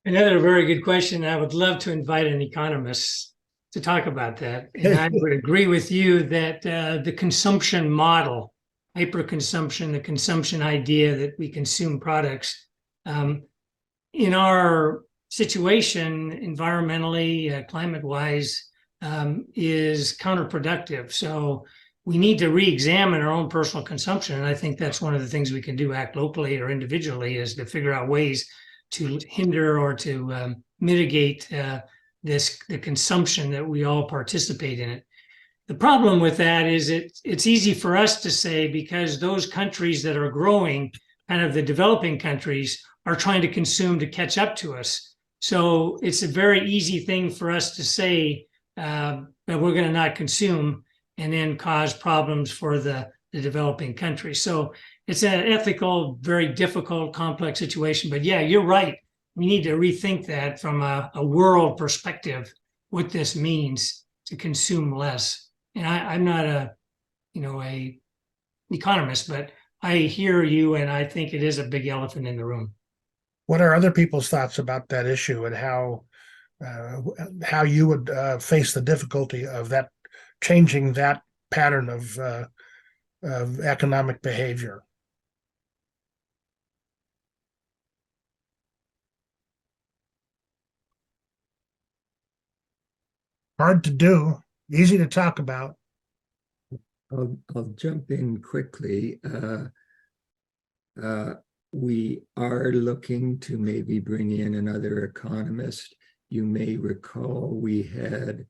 Another very good question. I would love to invite an economist to talk about that. And I would agree with you that the consumption model, hyperconsumption, the consumption idea that we consume products, in our situation, environmentally, climate-wise, is counterproductive. So we need to re-examine our own personal consumption. And I think that's one of the things we can do, act locally or individually, is to figure out ways to hinder or to mitigate the consumption that we all participate in it. The problem with that is it's easy for us to say, because those countries that are growing, kind of the developing countries, are trying to consume to catch up to us. So it's a very easy thing for us to say that we're going to not consume and then cause problems for the developing countries. So it's an ethical, very difficult, complex situation. But yeah, you're right. We need to rethink that from a world perspective, what this means to consume less. And I'm not a economist, but I hear you, and I think it is a big elephant in the room. What are other people's thoughts about that issue, and how you would face the difficulty of that, changing that pattern of economic behavior? Hard to do, easy to talk about. I'll jump in quickly. we are looking to maybe bring in another economist. You may recall we had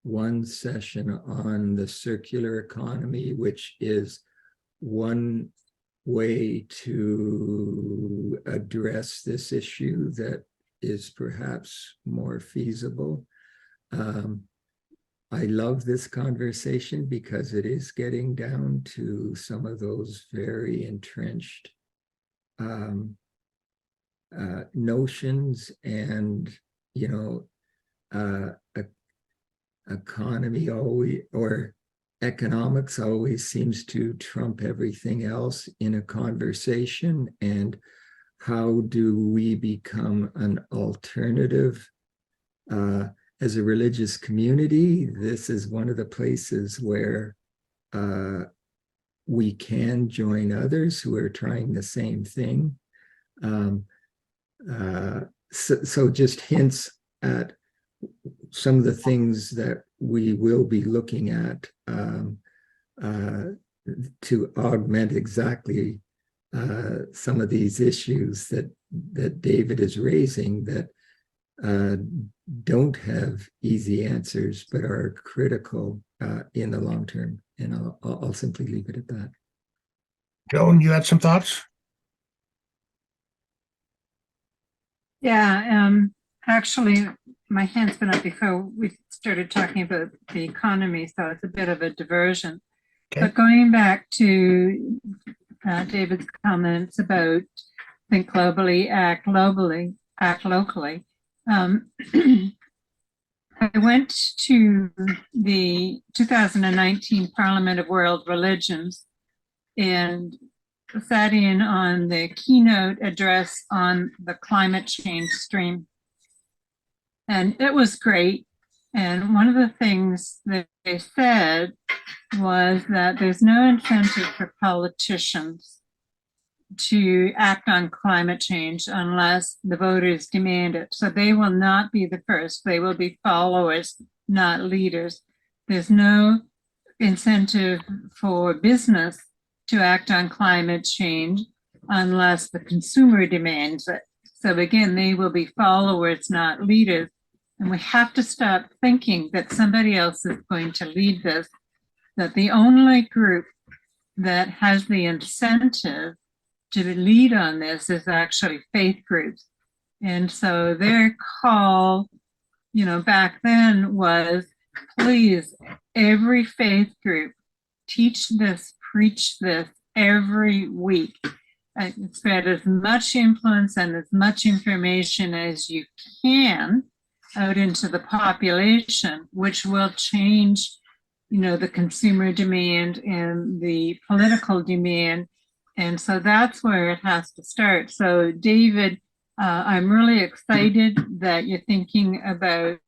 one session on the circular economy, which is one way to address this issue that is perhaps more feasible. I love this conversation because it is getting down to some of those very entrenched notions, and economy always, or economics always seems to trump everything else in a conversation. And how do we become an alternative? As a religious community, this is one of the places where we can join others who are trying the same thing. So just hints at some of the things that we will be looking at to augment exactly some of these issues that David is raising, that don't have easy answers, but are critical in the long term. And I'll simply leave it at that. Joan, you had some thoughts? Yeah, actually, my hand's been up before we started talking about the economy, so it's a bit of a diversion. Okay. But going back to David's comments about think globally, act locally. I went to the 2019 Parliament of World Religions and sat in on the keynote address on the climate change stream. And it was great. And one of the things that they said was that there's no incentive for politicians to act on climate change unless the voters demand it. So they will not be the first. They will be followers, not leaders. There's no incentive for business to act on climate change unless the consumer demands it. So again, they will be followers, not leaders. And we have to stop thinking that somebody else is going to lead this, that the only group that has the incentive to lead on this is actually faith groups. And so their call, back then was, please, every faith group, teach this, preach this every week. Spread as much influence and as much information as you can out into the population, which will change, the consumer demand and the political demand. And so that's where it has to start. So David, I'm really excited that you're thinking about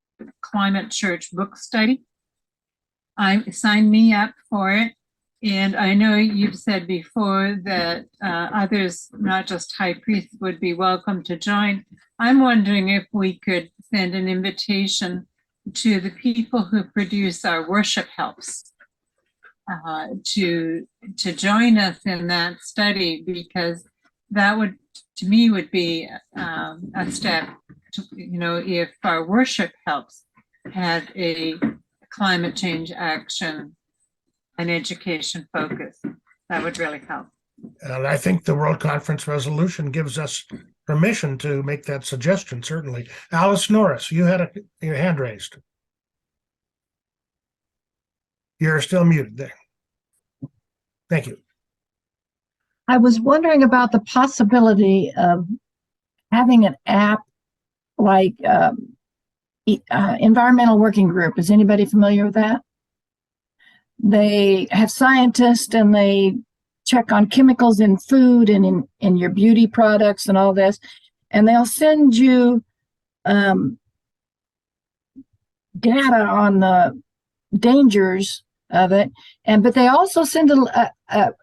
climate church book study. Sign me up for it. And I know you've said before that others, not just high priests, would be welcome to join. I'm wondering if we could send an invitation to the people who produce our worship helps to join us in that study, because that would, to me, would be a step to, if our worship helps had a climate change action and education focus, that would really help. And I think the World Conference resolution gives us permission to make that suggestion, certainly. Alice Norris, you had your hand raised. You're still muted there. Thank you. I was wondering about the possibility of having an app like Environmental Working Group. Is anybody familiar with that? They have scientists and they check on chemicals in food and in your beauty products and all this. And they'll send you data on the dangers of it. But they also send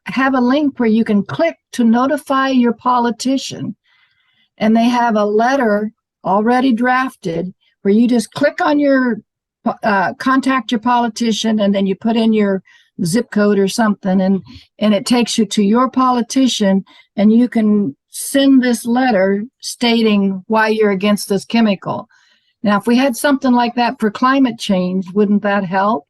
have a link where you can click to notify your politician. And they have a letter already drafted where you just click on your contact your politician, and then you put in your zip code or something, and it takes you to your politician, and you can send this letter stating why you're against this chemical. Now, if we had something like that for climate change, wouldn't that help?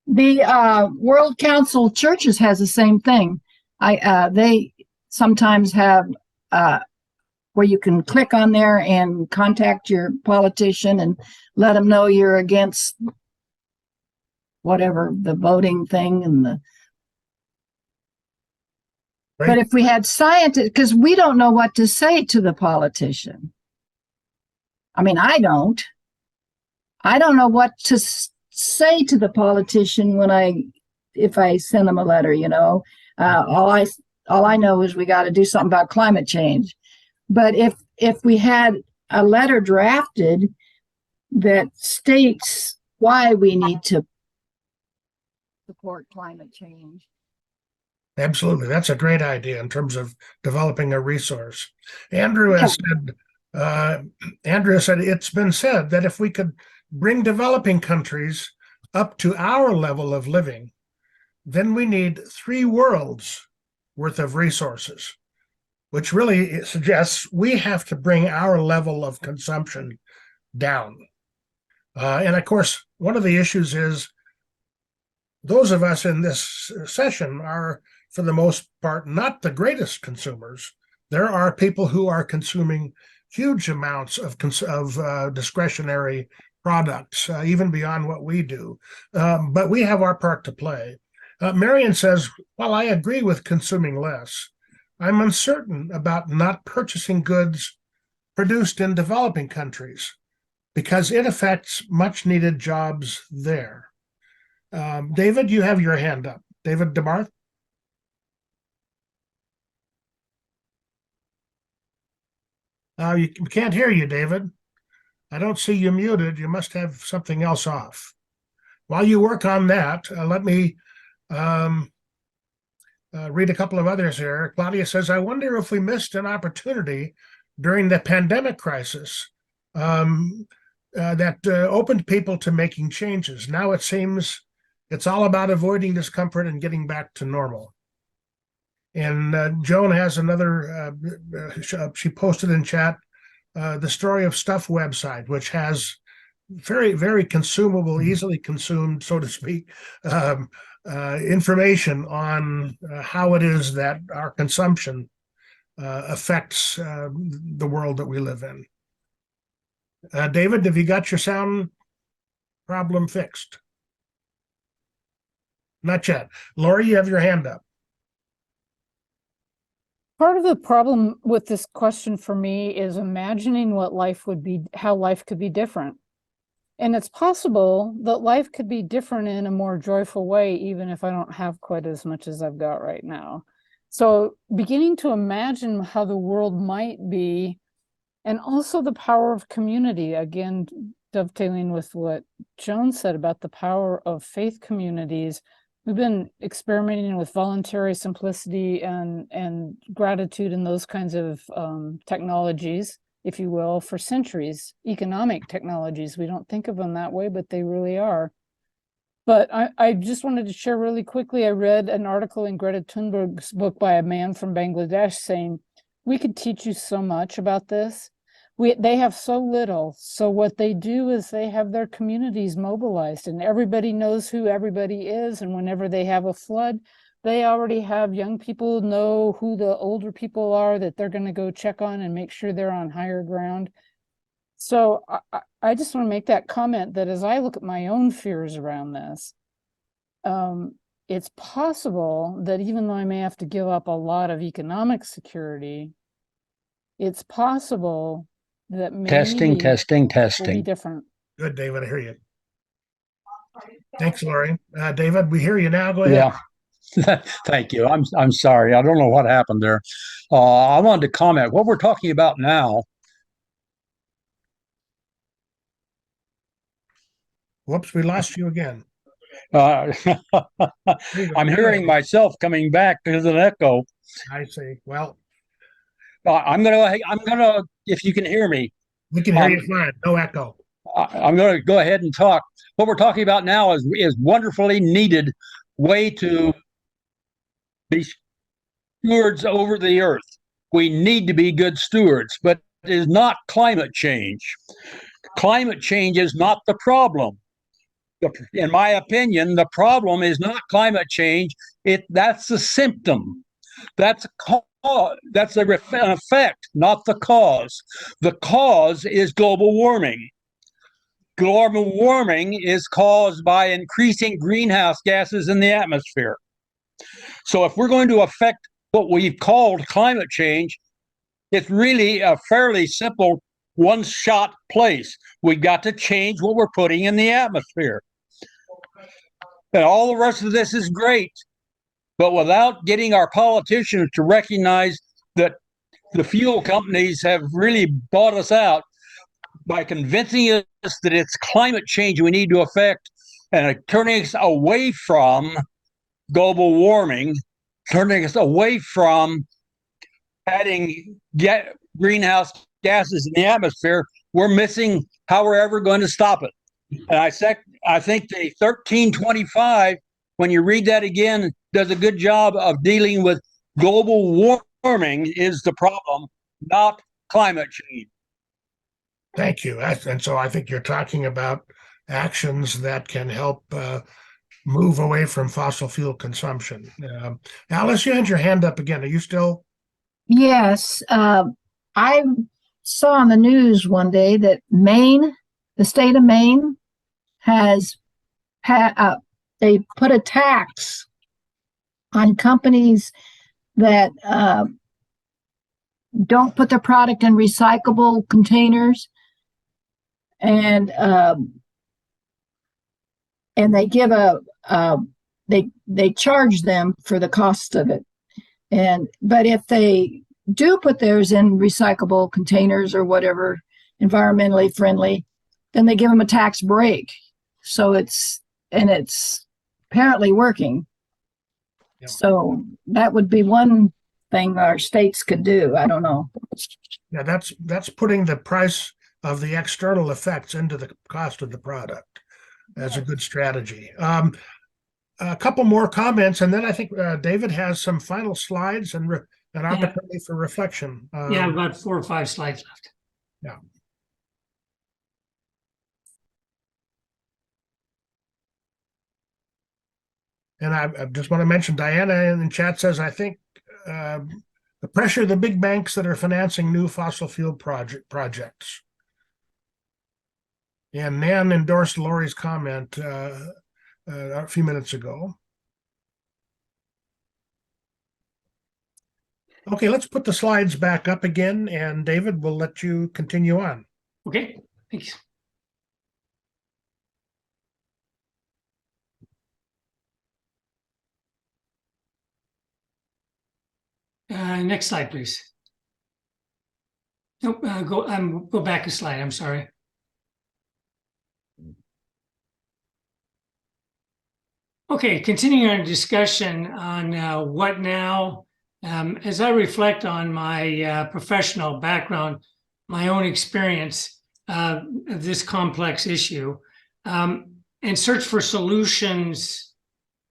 The World Council of Churches has the same thing. They sometimes have where you can click on there and contact your politician and let them know you're against whatever the voting thing and the. Right. But if we had scientists, because we don't know what to say to the politician. I mean, I don't know what to say to the politician if I send them a letter, you know. All I know is we got to do something about climate change. But if we had a letter drafted that states why we need to support climate change. Absolutely. That's a great idea in terms of developing a resource. Andrew has said, it's been said that if we could bring developing countries up to our level of living, then we need 3 worlds worth of resources, which really suggests we have to bring our level of consumption down. And of course, one of the issues is those of us in this session are, for the most part, not the greatest consumers. There are people who are consuming huge amounts of discretionary products, even beyond what we do. But we have our part to play. Marion says, while I agree with consuming less, I'm uncertain about not purchasing goods produced in developing countries because it affects much needed jobs there. David, you have your hand up. David DeMarth? You can't hear you, David. I don't see you muted. You must have something else off. While you work on that, let me read a couple of others here. Claudia says, I wonder if we missed an opportunity during the pandemic crisis that opened people to making changes. Now it seems it's all about avoiding discomfort and getting back to normal. And Joan has another, she posted in chat, the Story of Stuff website, which has very, very consumable, easily consumed, so to speak, information on how it is that our consumption affects the world that we live in. David, have you got your sound problem fixed? Not yet. Lori, you have your hand up. Part of the problem with this question for me is imagining what life would be, how life could be different. And it's possible that life could be different in a more joyful way, even if I don't have quite as much as I've got right now. So beginning to imagine how the world might be, and also the power of community, again, dovetailing with what Joan said about the power of faith communities. We've been experimenting with voluntary simplicity and gratitude and those kinds of technologies, if you will, for centuries. Economic technologies, we don't think of them that way, but they really are. But I just wanted to share really quickly, I read an article in Greta Thunberg's book by a man from Bangladesh saying, we could teach you so much about this. They have so little. So what they do is they have their communities mobilized and everybody knows who everybody is. And whenever they have a flood, they already have young people know who the older people are that they're going to go check on and make sure they're on higher ground. So I just want to make that comment that as I look at my own fears around this, it's possible that even though I may have to give up a lot of economic security, it's possible that maybe testing will be different. Good, David, I hear you. Thanks, Lori. David, we hear you now. Go ahead. Yeah. Thank you. I'm sorry. I don't know what happened there. I wanted to comment. What we're talking about now. Whoops, we lost you again. I'm hearing myself coming back because of an echo. I see. Well, I'm gonna. If you can hear me, we can hear you fine. No echo. I'm going to go ahead and talk. What we're talking about now is wonderfully needed way to be stewards over the earth. We need to be good stewards, but it is not climate change. Climate change is not the problem. In my opinion, the problem is not climate change. That's the symptom. That's that's an effect, not the cause. The cause is global warming. Global warming is caused by increasing greenhouse gases in the atmosphere. So if we're going to affect what we've called climate change, it's really a fairly simple one-shot place. We've got to change what we're putting in the atmosphere. And all the rest of this is great, but without getting our politicians to recognize that the fuel companies have really bought us out by convincing us that it's climate change we need to affect and turning us away from global warming, turning us away from adding greenhouse gases in the atmosphere, we're missing how we're ever going to stop it. And I think the 1325, when you read that again, does a good job of dealing with global warming is the problem, not climate change. Thank you. And so I think you're talking about actions that can help move away from fossil fuel consumption. Alice, you had your hand up again. Are you still? Yes. I saw on the news one day that Maine, the state of Maine, has they put a tax on companies that don't put their product in recyclable containers, and they give they charge them for the cost of it. But if they do put theirs in recyclable containers or whatever, environmentally friendly, then they give them a tax break. So it's apparently working. Yep. So that would be one thing our states could do. I don't know. Yeah, that's putting the price of the external effects into the cost of the product. That's a good strategy. A couple more comments, and then I think David has some final slides and an opportunity for reflection. Yeah, about 4 or 5 slides left. Yeah. And I just want to mention Diana in the chat says, I think the pressure of the big banks that are financing new fossil fuel projects. And Nan endorsed Lori's comment a few minutes ago. Okay, let's put the slides back up again, and David, we'll let you continue on. Okay, thanks. Next slide, please. Nope, go back a slide. I'm sorry. Okay, continuing our discussion on what now. As I reflect on my professional background, my own experience of this complex issue, and search for solutions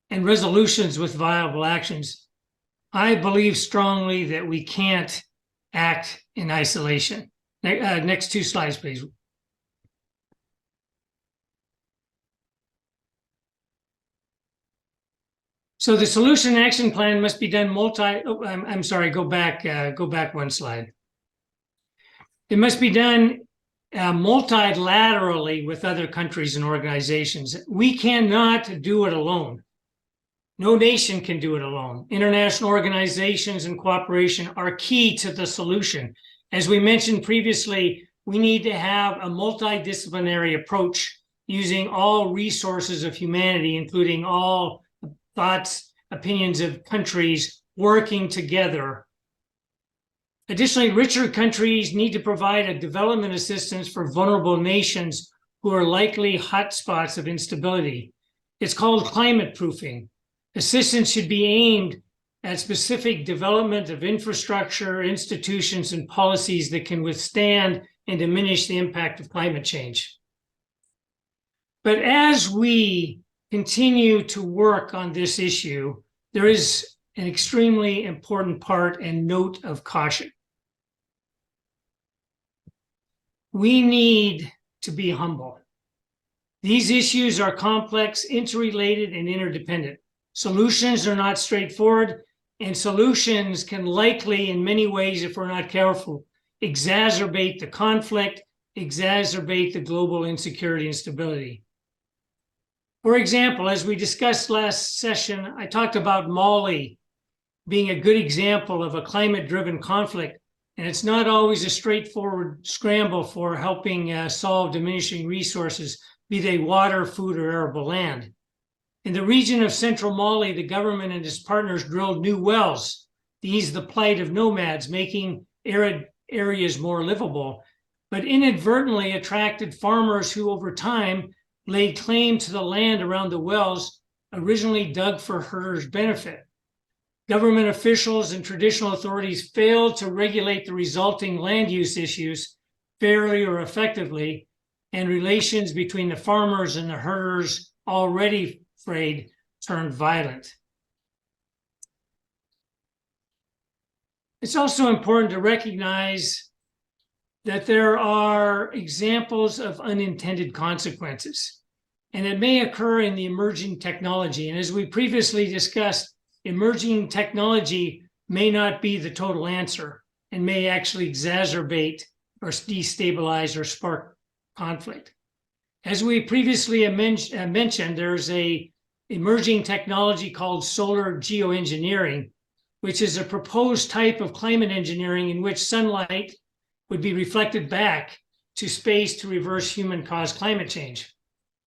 and resolutions with viable actions, I believe strongly that we can't act in isolation. Next 2 slides, please. So the solution action plan must be done I'm sorry, go back 1 slide. It must be done multilaterally with other countries and organizations. We cannot do it alone. No nation can do it alone. International organizations and cooperation are key to the solution. As we mentioned previously, we need to have a multidisciplinary approach using all resources of humanity, including all thoughts, opinions of countries working together. Additionally, richer countries need to provide a development assistance for vulnerable nations who are likely hotspots of instability. It's called climate proofing. Assistance should be aimed at specific development of infrastructure, institutions, and policies that can withstand and diminish the impact of climate change. But as we continue to work on this issue, there is an extremely important part and note of caution. We need to be humble. These issues are complex, interrelated, and interdependent. Solutions are not straightforward, and solutions can likely, in many ways, if we're not careful, exacerbate the conflict, exacerbate the global insecurity and stability. For example, as we discussed last session, I talked about Mali being a good example of a climate-driven conflict, and it's not always a straightforward scramble for helping solve diminishing resources, be they water, food, or arable land. In the region of central Mali, the government and its partners drilled new wells to ease the plight of nomads, making arid areas more livable, but inadvertently attracted farmers who over time laid claim to the land around the wells originally dug for herders' benefit. Government officials and traditional authorities failed to regulate the resulting land use issues fairly or effectively, and relations between the farmers and the herders, already frayed, turned violent. It's also important to recognize that there are examples of unintended consequences, and it may occur in the emerging technology. And as we previously discussed, emerging technology may not be the total answer and may actually exacerbate or destabilize or spark conflict. As we previously mentioned, there's a emerging technology called solar geoengineering, which is a proposed type of climate engineering in which sunlight would be reflected back to space to reverse human-caused climate change.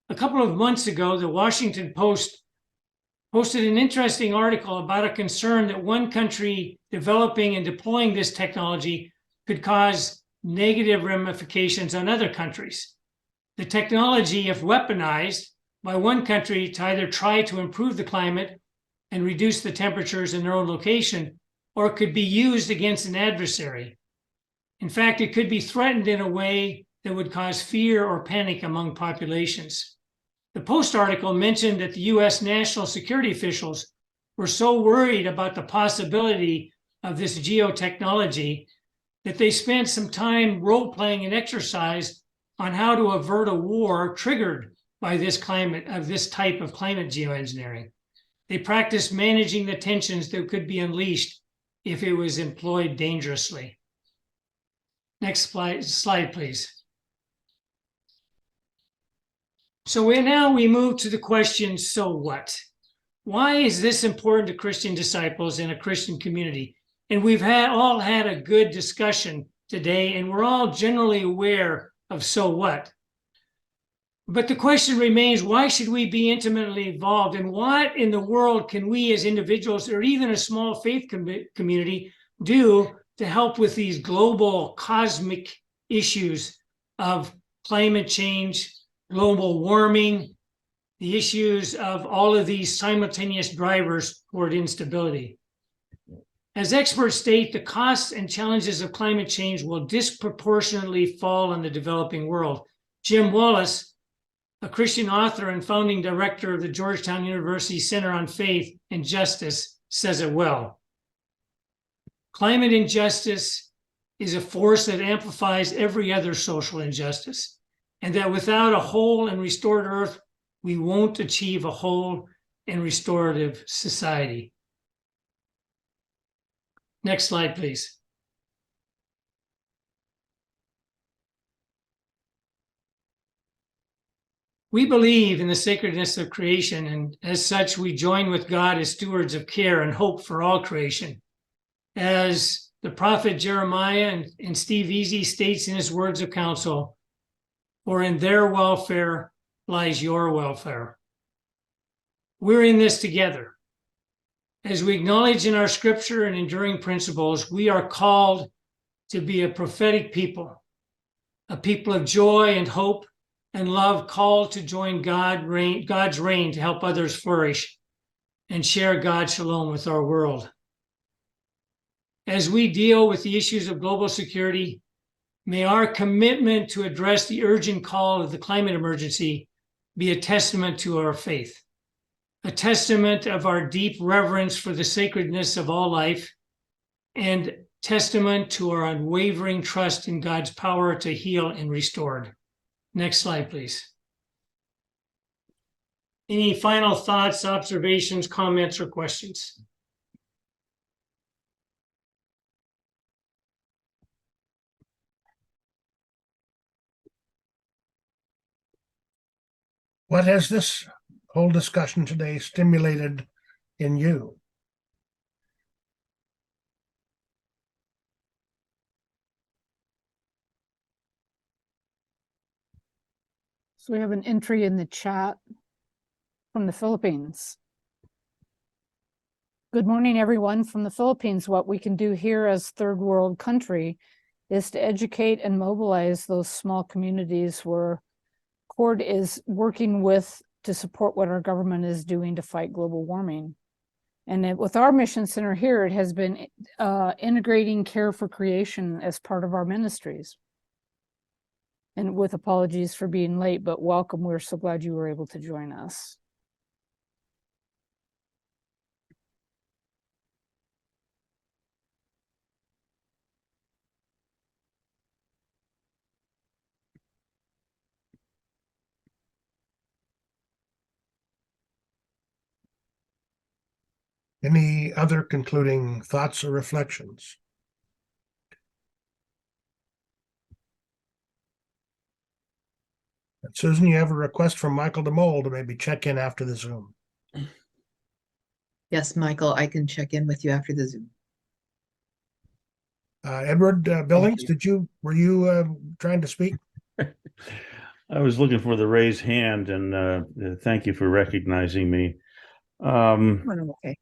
A couple of months ago, the Washington Post posted an interesting article about a concern that one country developing and deploying this technology could cause negative ramifications on other countries. The technology, if weaponized by one country to either try to improve the climate and reduce the temperatures in their own location, or it could be used against an adversary. In fact, it could be threatened in a way that would cause fear or panic among populations. The Post article mentioned that the US national security officials were so worried about the possibility of this geotechnology that they spent some time role-playing an exercise on how to avert a war triggered by this type of climate geoengineering. They practiced managing the tensions that could be unleashed if it was employed dangerously. Next slide, please. So now we move to the question, so what? Why is this important to Christian disciples in a Christian community? And we've all had a good discussion today, and we're all generally aware of so what. But the question remains, why should we be intimately involved? And what in the world can we as individuals or even a small faith community do to help with these global cosmic issues of climate change, global warming, the issues of all of these simultaneous drivers toward instability? As experts state, the costs and challenges of climate change will disproportionately fall on the developing world. Jim Wallace, a Christian author and founding director of the Georgetown University Center on Faith and Justice, says it well. Climate injustice is a force that amplifies every other social injustice, and that without a whole and restored earth, we won't achieve a whole and restorative society. Next slide, please. We believe in the sacredness of creation, and as such, we join with God as stewards of care and hope for all creation. As the prophet Jeremiah and Steve Easy states in his words of counsel, for in their welfare lies your welfare. We're in this together. As we acknowledge in our scripture and enduring principles, we are called to be a prophetic people, a people of joy and hope and love, called to join God's reign to help others flourish and share God's shalom with our world. As we deal with the issues of global security, may our commitment to address the urgent call of the climate emergency be a testament to our faith, a testament of our deep reverence for the sacredness of all life, and testament to our unwavering trust in God's power to heal and restore. Next slide, please. Any final thoughts, observations, comments, or questions? What has this whole discussion today stimulated in you? So we have an entry in the chat from the Philippines. Good morning, everyone from the Philippines. What we can do here as third world country is to educate and mobilize those small communities where CORD is working with to support what our government is doing to fight global warming. And with our mission center here, it has been integrating care for creation as part of our ministries. And with apologies for being late, but welcome. We're so glad you were able to join us. Any other concluding thoughts or reflections? And Susan, you have a request from Michael DeMole to maybe check in after the Zoom. Yes, Michael, I can check in with you after the Zoom. Edward Billings, were you trying to speak? I was looking for the raised hand, and thank you for recognizing me. Okay.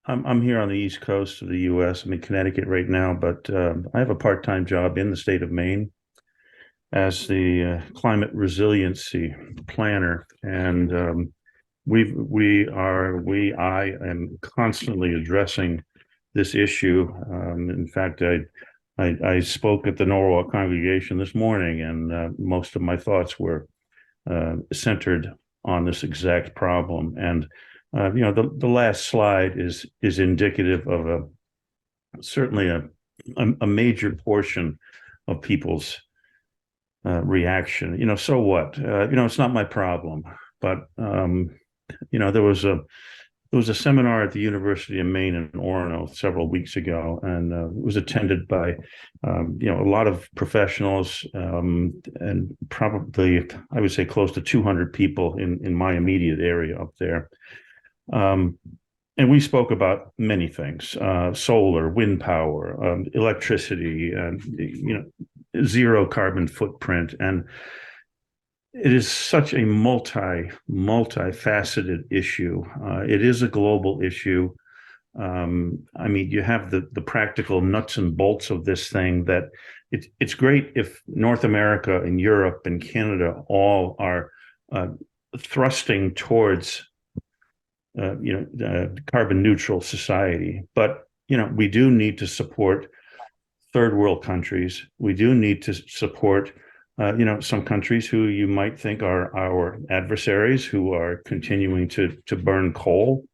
I'm here on the East Coast of the U.S. I'm in Connecticut right now, but I have a part-time job in the state of Maine as the climate resiliency planner, and I am constantly addressing this issue. In fact, I spoke at the Norwalk congregation this morning, and most of my thoughts were centered on this exact problem. And the last slide is indicative of certainly a major portion of people's reaction. So what? It's not my problem. But there was a seminar at the University of Maine in Orono several weeks ago, and it was attended by a lot of professionals, and probably I would say close to 200 people in my immediate area up there. And we spoke about many things: solar, wind power, electricity, zero carbon footprint, and it is such a multifaceted issue. It is a global issue. You have the practical nuts and bolts of this thing. That it's great if North America and Europe and Canada all are thrusting towards carbon neutral society. But we do need to support third world countries. We do need to support some countries who you might think are our adversaries, who are continuing to burn coal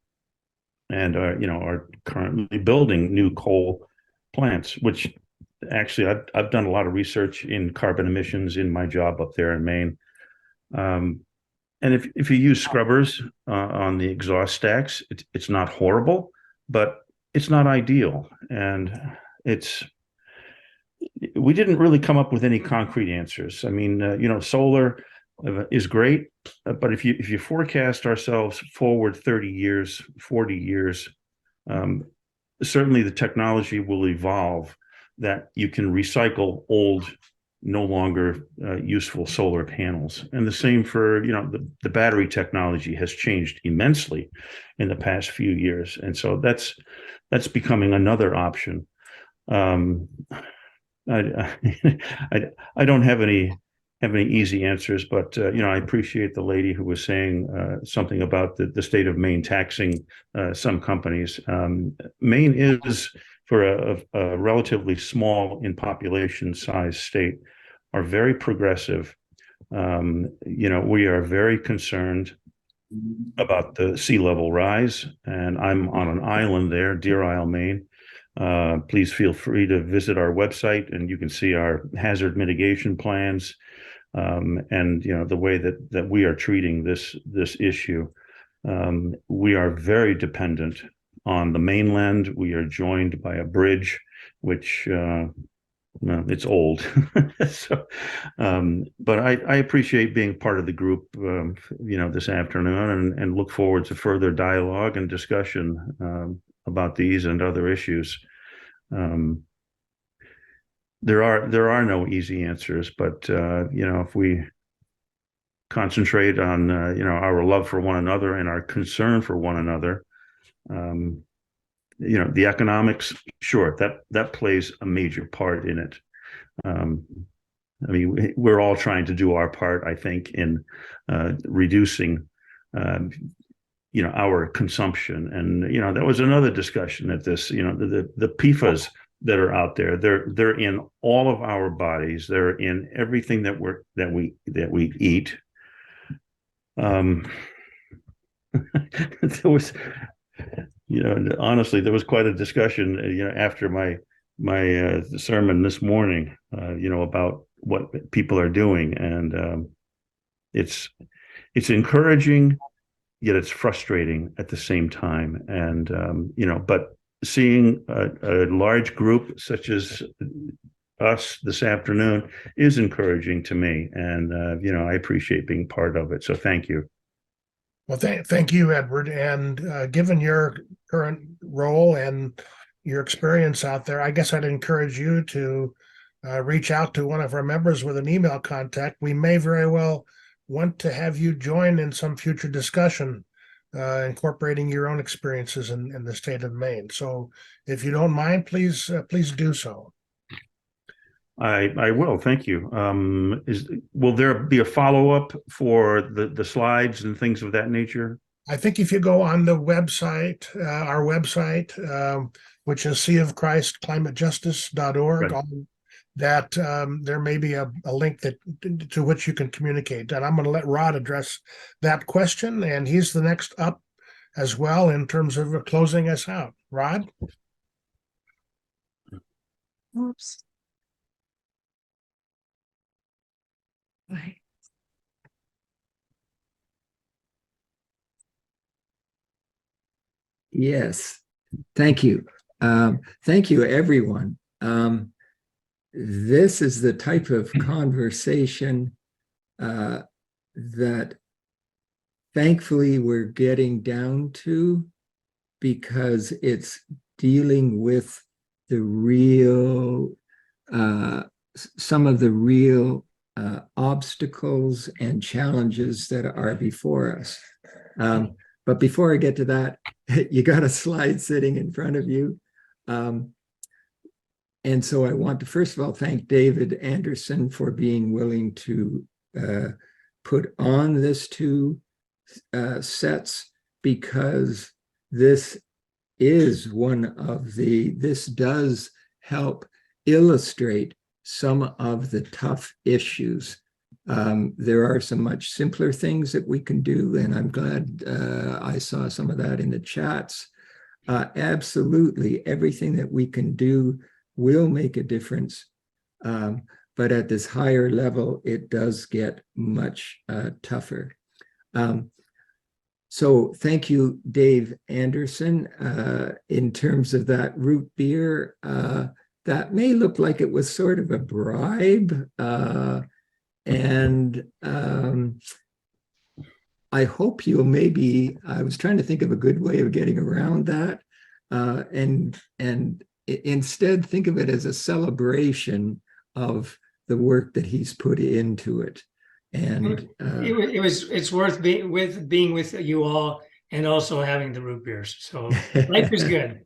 and are currently building new coal plants, which actually I've done a lot of research in carbon emissions in my job up there in Maine. And if you use scrubbers on the exhaust stacks, it's not horrible, but it's not ideal. And we didn't really come up with any concrete answers. Solar is great, but if you forecast ourselves forward 30 years, 40 years, certainly the technology will evolve that you can recycle old, no longer useful solar panels. And the same for, the battery technology has changed immensely in the past few years. And so that's becoming another option. I don't have any easy answers, but I appreciate the lady who was saying something about the state of Maine taxing some companies. Maine is, for a relatively small in population size state, are very progressive. We are very concerned about the sea level rise, and I'm on an island there, Deer Isle, Maine. Please feel free to visit our website, and you can see our hazard mitigation plans, and the way that we are treating this issue. We are very dependent on the mainland. We are joined by a bridge, which it's old. So, but I appreciate being part of the group, this afternoon, and look forward to further dialogue and discussion about these and other issues. There are no easy answers, but if we concentrate on our love for one another and our concern for one another, the economics, sure, that plays a major part in it. I mean, we're all trying to do our part, I think, in reducing our consumption. And that was another discussion at this. The PFAS that are out there, they're in all of our bodies. They're in everything that we eat. There was, honestly, there was quite a discussion, after my sermon this morning, about what people are doing, and it's encouraging, yet it's frustrating at the same time. And but seeing a large group such as us this afternoon is encouraging to me, and I appreciate being part of it. So thank you. Well, thank you, Edward. And given your current role and your experience out there, I guess I'd encourage you to reach out to one of our members with an email contact. We may very well want to have you join in some future discussion, incorporating your own experiences in the state of Maine. So if you don't mind, please do so. I will. Thank you. Will there be a follow-up for the slides and things of that nature? I think if you go on the website, our website, which is seaofchristclimatejustice.org, Right. that there may be a link to which you can communicate. And I'm going to let Rod address that question, and he's the next up as well in terms of closing us out. Rod? Oops. Right. Yes, thank you. Thank you, everyone. This is the type of conversation that thankfully we're getting down to, because it's dealing with the real, some of the real obstacles and challenges that are before us. But before I get to that, you got a slide sitting in front of you. And so I want to first of all thank David Anderson for being willing to put on this two sets, because this is this does help illustrate some of the tough issues. There are some much simpler things that we can do, and I'm glad I saw some of that in the chats. Absolutely, everything that we can do will make a difference. But at this higher level, it does get much tougher. So thank you, Dave Anderson. In terms of that root beer, that may look like it was sort of a bribe. And I hope you'll maybe, I was trying to think of a good way of getting around that, and instead think of it as a celebration of the work that he's put into it. And it's worth being with you all, and also having the root beers. So life is good.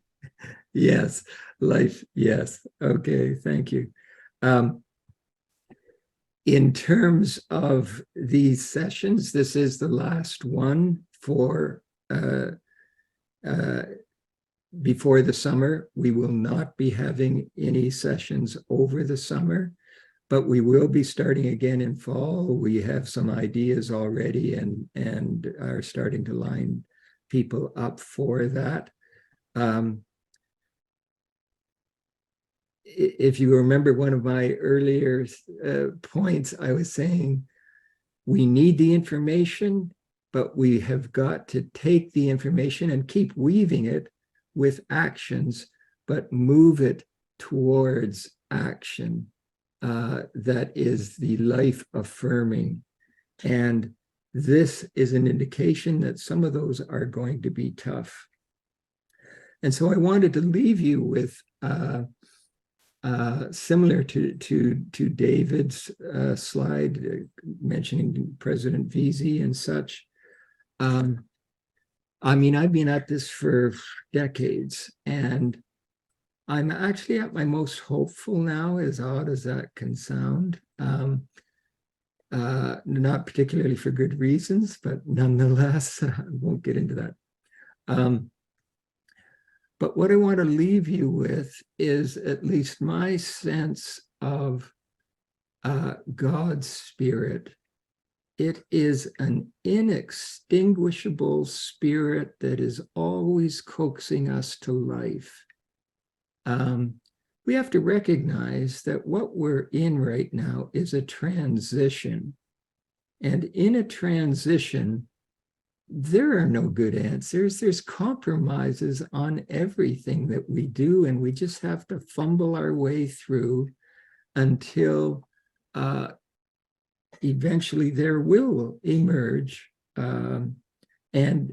Yes, life. Yes. Okay. Thank you. In terms of these sessions, this is the last one for before the summer. We will not be having any sessions over the summer. but we will be starting again in fall. We have some ideas already and are starting to line people up for that. If you remember one of my earlier points, I was saying we need the information, but we have got to take the information and keep weaving it with actions, but move it towards action that is the life affirming. And this is an indication that some of those are going to be tough. And so I wanted to leave you with similar to David's slide mentioning President Veazey and such. I mean, I've been at this for decades, and I'm actually at my most hopeful now, as odd as that can sound. Not particularly for good reasons, but nonetheless, I won't get into that. But what I want to leave you with is at least my sense of God's Spirit. It is an inextinguishable spirit that is always coaxing us to life. We have to recognize that what we're in right now is a transition. And in a transition, there are no good answers. There's compromises on everything that we do, and we just have to fumble our way through until eventually there will emerge. And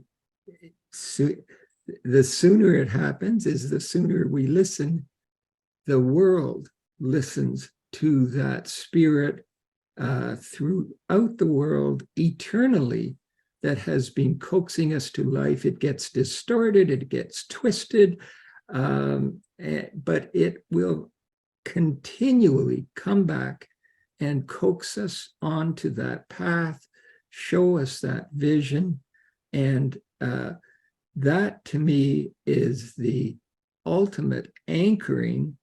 the sooner it happens is the sooner we listen. The world listens to that spirit throughout the world eternally that has been coaxing us to life. It gets distorted, it gets twisted, but it will continually come back and coax us onto that path, show us that vision. And that to me is the ultimate anchoring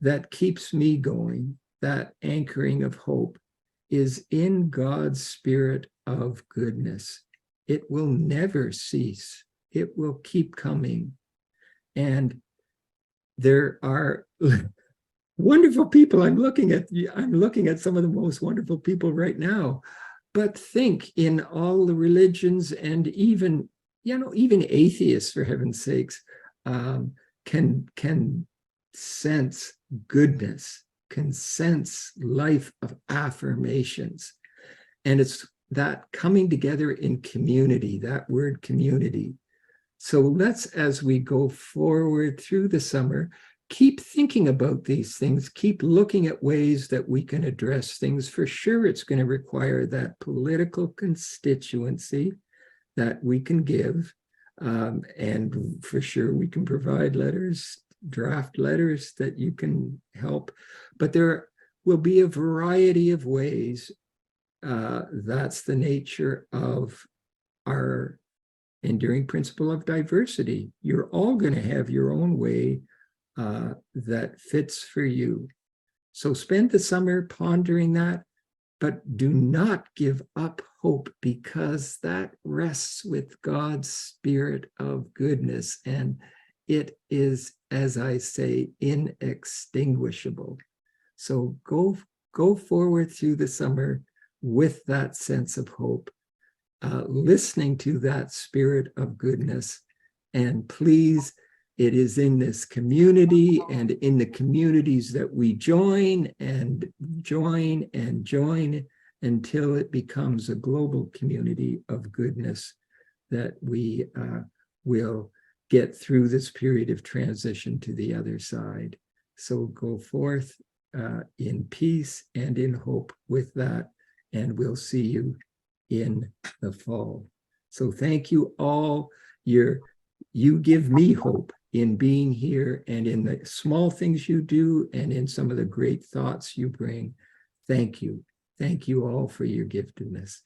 that keeps me going. That anchoring of hope is in God's spirit of goodness. It will never cease. It will keep coming. And there are wonderful people. I'm looking at some of the most wonderful people right now. But think, in all the religions, and even atheists, for heaven's sakes, can sense goodness, can sense life of affirmations. And it's that coming together in community, that word community. So let's, as we go forward through the summer, keep thinking about these things, keep looking at ways that we can address things. For sure, it's going to require that political constituency that we can give. And for sure, we can provide letters, draft letters that you can help. But there will be a variety of ways. That's the nature of our enduring principle of diversity. You're all going to have your own way that fits for you. So spend the summer pondering that, but do not give up hope, because that rests with God's spirit of goodness, and it is, as I say, inextinguishable. So go forward through the summer with that sense of hope, listening to that spirit of goodness. And please, it is in this community and in the communities that we join and join and join until it becomes a global community of goodness that we will get through this period of transition to the other side. So go forth in peace and in hope with that, and we'll see you in the fall. So thank you all. You give me hope in being here and in the small things you do and in some of the great thoughts you bring. Thank you. Thank you all for your giftedness.